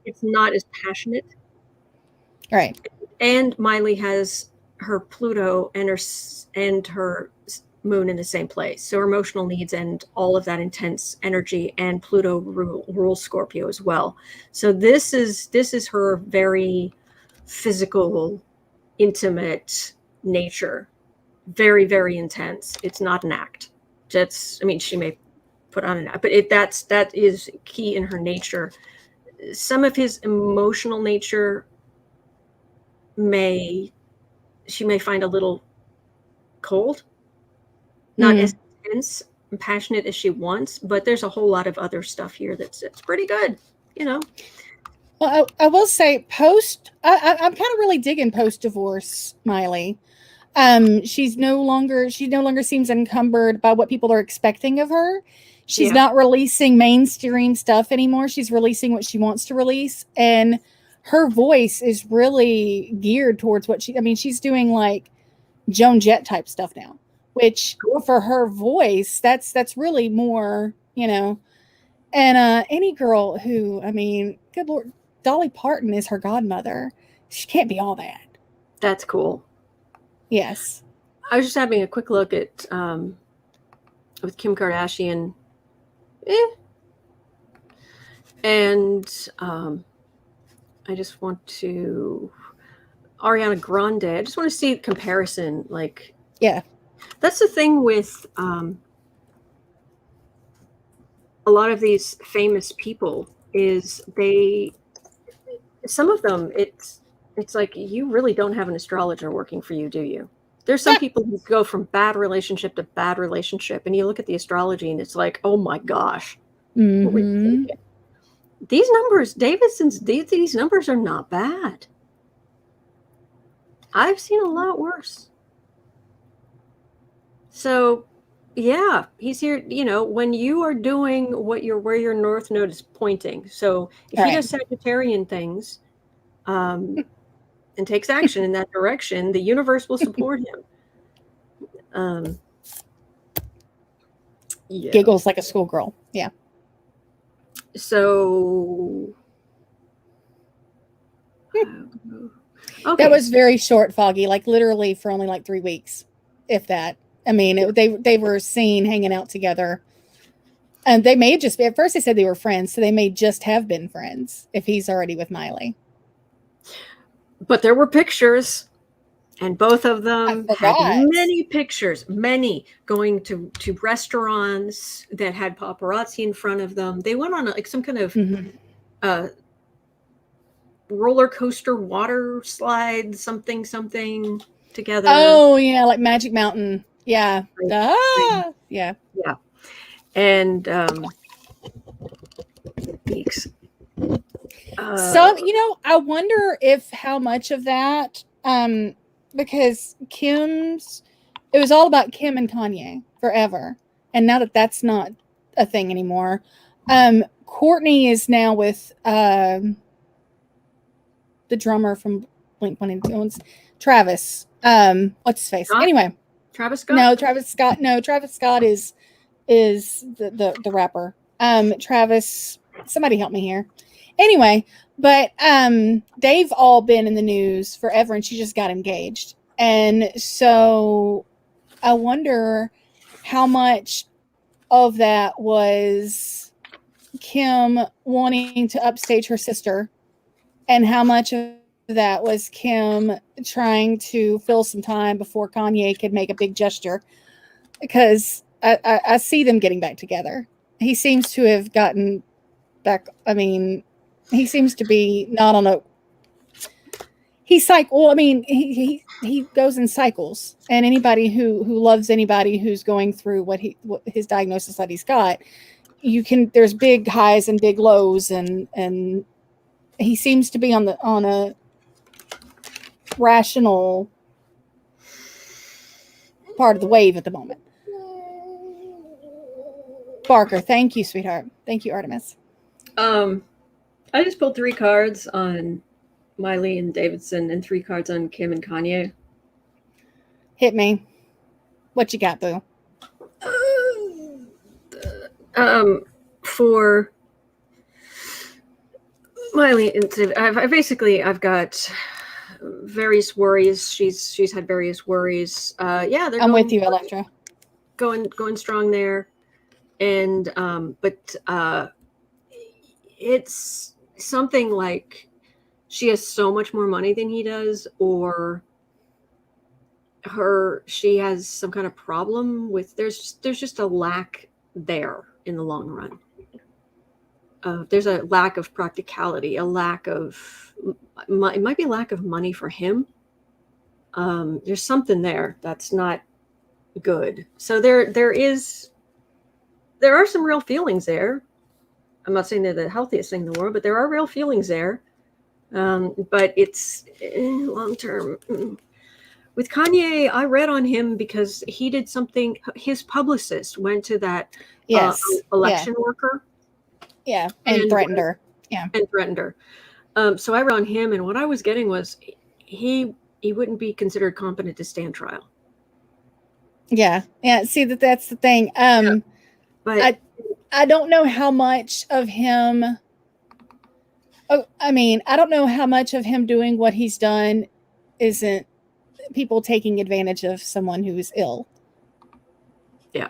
It's not as passionate. Right. And Miley has her Pluto and her moon in the same place. So her emotional needs and all of that intense energy, and Pluto rules Scorpio as well. So this is her very physical, intimate nature. Very, very intense. It's not an act. She may put on an act, but that is key in her nature. Some of his emotional nature she may find a little cold, not as intense and passionate as she wants, but there's a whole lot of other stuff here that's pretty good, Well, I will say I'm kind of really digging post-divorce Miley. She no longer seems encumbered by what people are expecting of her. She's not releasing mainstream stuff anymore. She's releasing what she wants to release, and her voice is really geared towards she's doing like Joan Jett type stuff now, which for her voice, that's really more, and any girl who, good Lord, Dolly Parton is her godmother. She can't be all that. That's cool. Yes. I was just having a quick look at with Kim Kardashian. And I just want to Ariana Grande. I just want to see the comparison. That's the thing with a lot of these famous people is some of them it's like, you really don't have an astrologer working for you, do you? There's some people who go from bad relationship to bad relationship, and you look at the astrology and it's like, oh my gosh. What were you thinking? These numbers, Davidson's, these numbers are not bad. I've seen a lot worse. So, yeah, he's here, when you are doing where your North Node is pointing. So if he does Sagittarian things and takes action in that direction, the universe will support him. Giggles like a schoolgirl. Yeah. So okay. That was very short, Foggy, like literally for only like 3 weeks, if that. They were seen hanging out together, and they may just be, at first they said they were friends, so they may just have been friends if he's already with Miley. But there were pictures, and both of them had many pictures, going to restaurants that had paparazzi in front of them. They went on some kind of roller coaster, water slide, something together. Oh yeah, like Magic Mountain. Yeah. Yeah. Yeah. And weeks. I wonder if how much of that, because it was all about Kim and Kanye forever, and now that that's not a thing anymore, Courtney is now with the drummer from Blink-182, Travis. What's his face? Scott? Anyway, Travis Scott? No, Travis Scott. No, Travis Scott is the rapper. Travis, somebody help me here. Anyway, but they've all been in the news forever, and she just got engaged. And so I wonder how much of that was Kim wanting to upstage her sister, and how much of that was Kim trying to fill some time before Kanye could make a big gesture. Because I see them getting back together. He seems to have gotten back. I mean, he seems to be not on a. He goes in cycles, and anybody who loves anybody who's going through what his diagnosis that he's got, there's big highs and big lows, and he seems to be on a rational part of the wave at the moment. Barker, thank you, sweetheart. Thank you, Artemis. I just pulled 3 cards on Miley and Davidson and 3 cards on Kim and Kanye. Hit me. What you got, boo? For Miley and I've got various worries. She's had various worries. I'm with you, Electra. Going strong there. And but it's something like she has so much more money than he does, or she has some kind of problem with there's just a lack there in the long run. There's a lack of practicality, a lack of it might be a lack of money for him. There's something there that's not good. So there are some real feelings there. I'm not saying they're the healthiest thing in the world, but there are real feelings there. But it's long term. With Kanye, I read on him because he did something. His publicist went to that election worker. Yeah, and threatened her. Yeah, and threatened her. So I read on him, and what I was getting was he wouldn't be considered competent to stand trial. Yeah. See, that's the thing. But I don't know how much of him. I don't know how much of him doing what he's done isn't people taking advantage of someone who is ill. Yeah.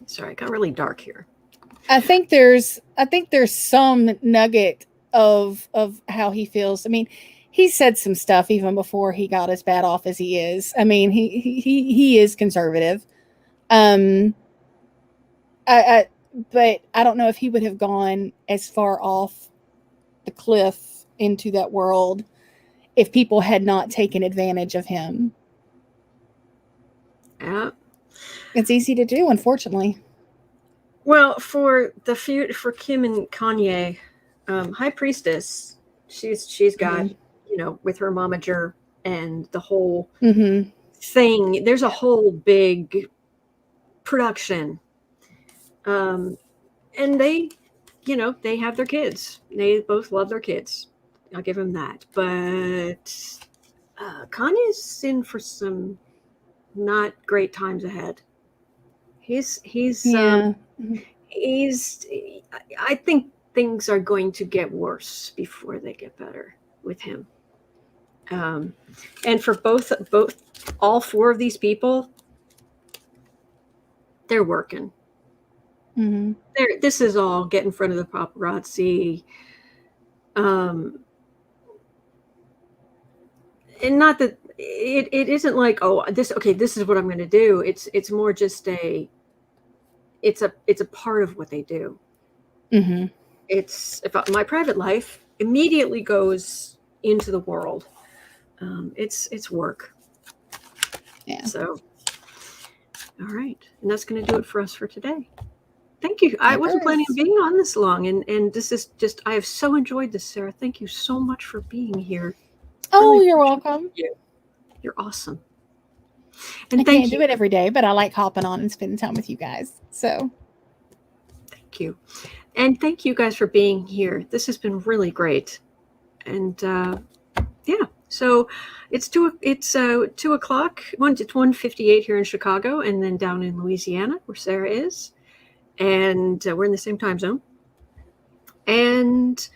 Sorry, it got really dark here. I think there's some nugget of how he feels. I mean, he said some stuff even before he got as bad off as he is. I mean, he is conservative. But I don't know if he would have gone as far off the cliff into that world if people had not taken advantage of him. Yeah. It's easy to do, unfortunately. Well, for Kim and Kanye, High Priestess, she's got, with her momager and the whole thing, there's a whole big production. And they have their kids. They both love their kids. I'll give them that. But Kanye's in for some not great times ahead. I think things are going to get worse before they get better with him. And for all 4 of these people, they're working. Mm-hmm. This is all get in front of the paparazzi. And not that it isn't like, this is what I'm going to do. It's more just it's a part of what they do. Mm-hmm. It's my private life immediately goes into the world. It's work. Yeah. So, all right. And that's going to do it for us for today. Thank you. I wasn't planning on being on this long, and this is just, I have so enjoyed this, Sarah. Thank you so much for being here. Oh, you're welcome. You're awesome. And I can't do it every day, but I like hopping on and spending time with you guys. So thank you. And thank you guys for being here. This has been really great. And So it's 2 o'clock. It's 1:58 here in Chicago, and then down in Louisiana, where Sarah is, and we're in the same time zone. And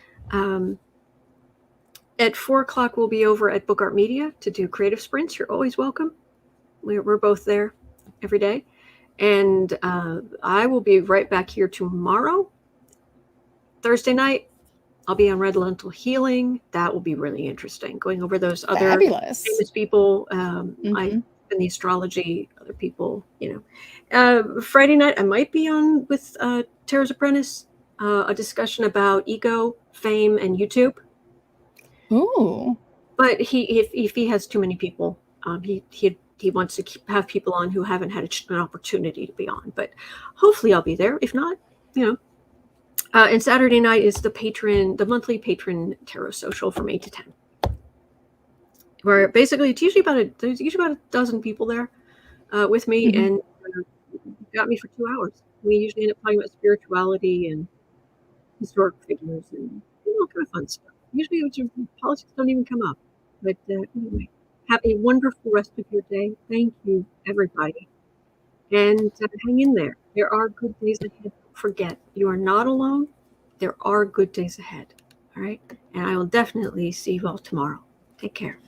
at 4 o'clock, we'll be over at Book Art Media to do creative sprints. You're always welcome. We're both there every day. And I will be right back here tomorrow. Thursday night, I'll be on Red Lentil Healing. That will be really interesting. Going over those other Fabulous. famous people. I and the astrology, other people, Friday night, I might be on with Tara's Apprentice, a discussion about ego, fame, and YouTube. Ooh. But if he has too many people, he wants to have people on who haven't had an opportunity to be on. But hopefully I'll be there. If not, and Saturday night is the monthly patron tarot social from 8 to 10. Where basically there's usually about a dozen people there with me, and got me for 2 hours. We usually end up talking about spirituality and historic figures and all kind of fun stuff. Usually politics don't even come up. But anyway, have a wonderful rest of your day. Thank you, everybody. And hang in there. There are good days ahead. Don't forget, you are not alone. There are good days ahead. All right? And I will definitely see you all tomorrow. Take care.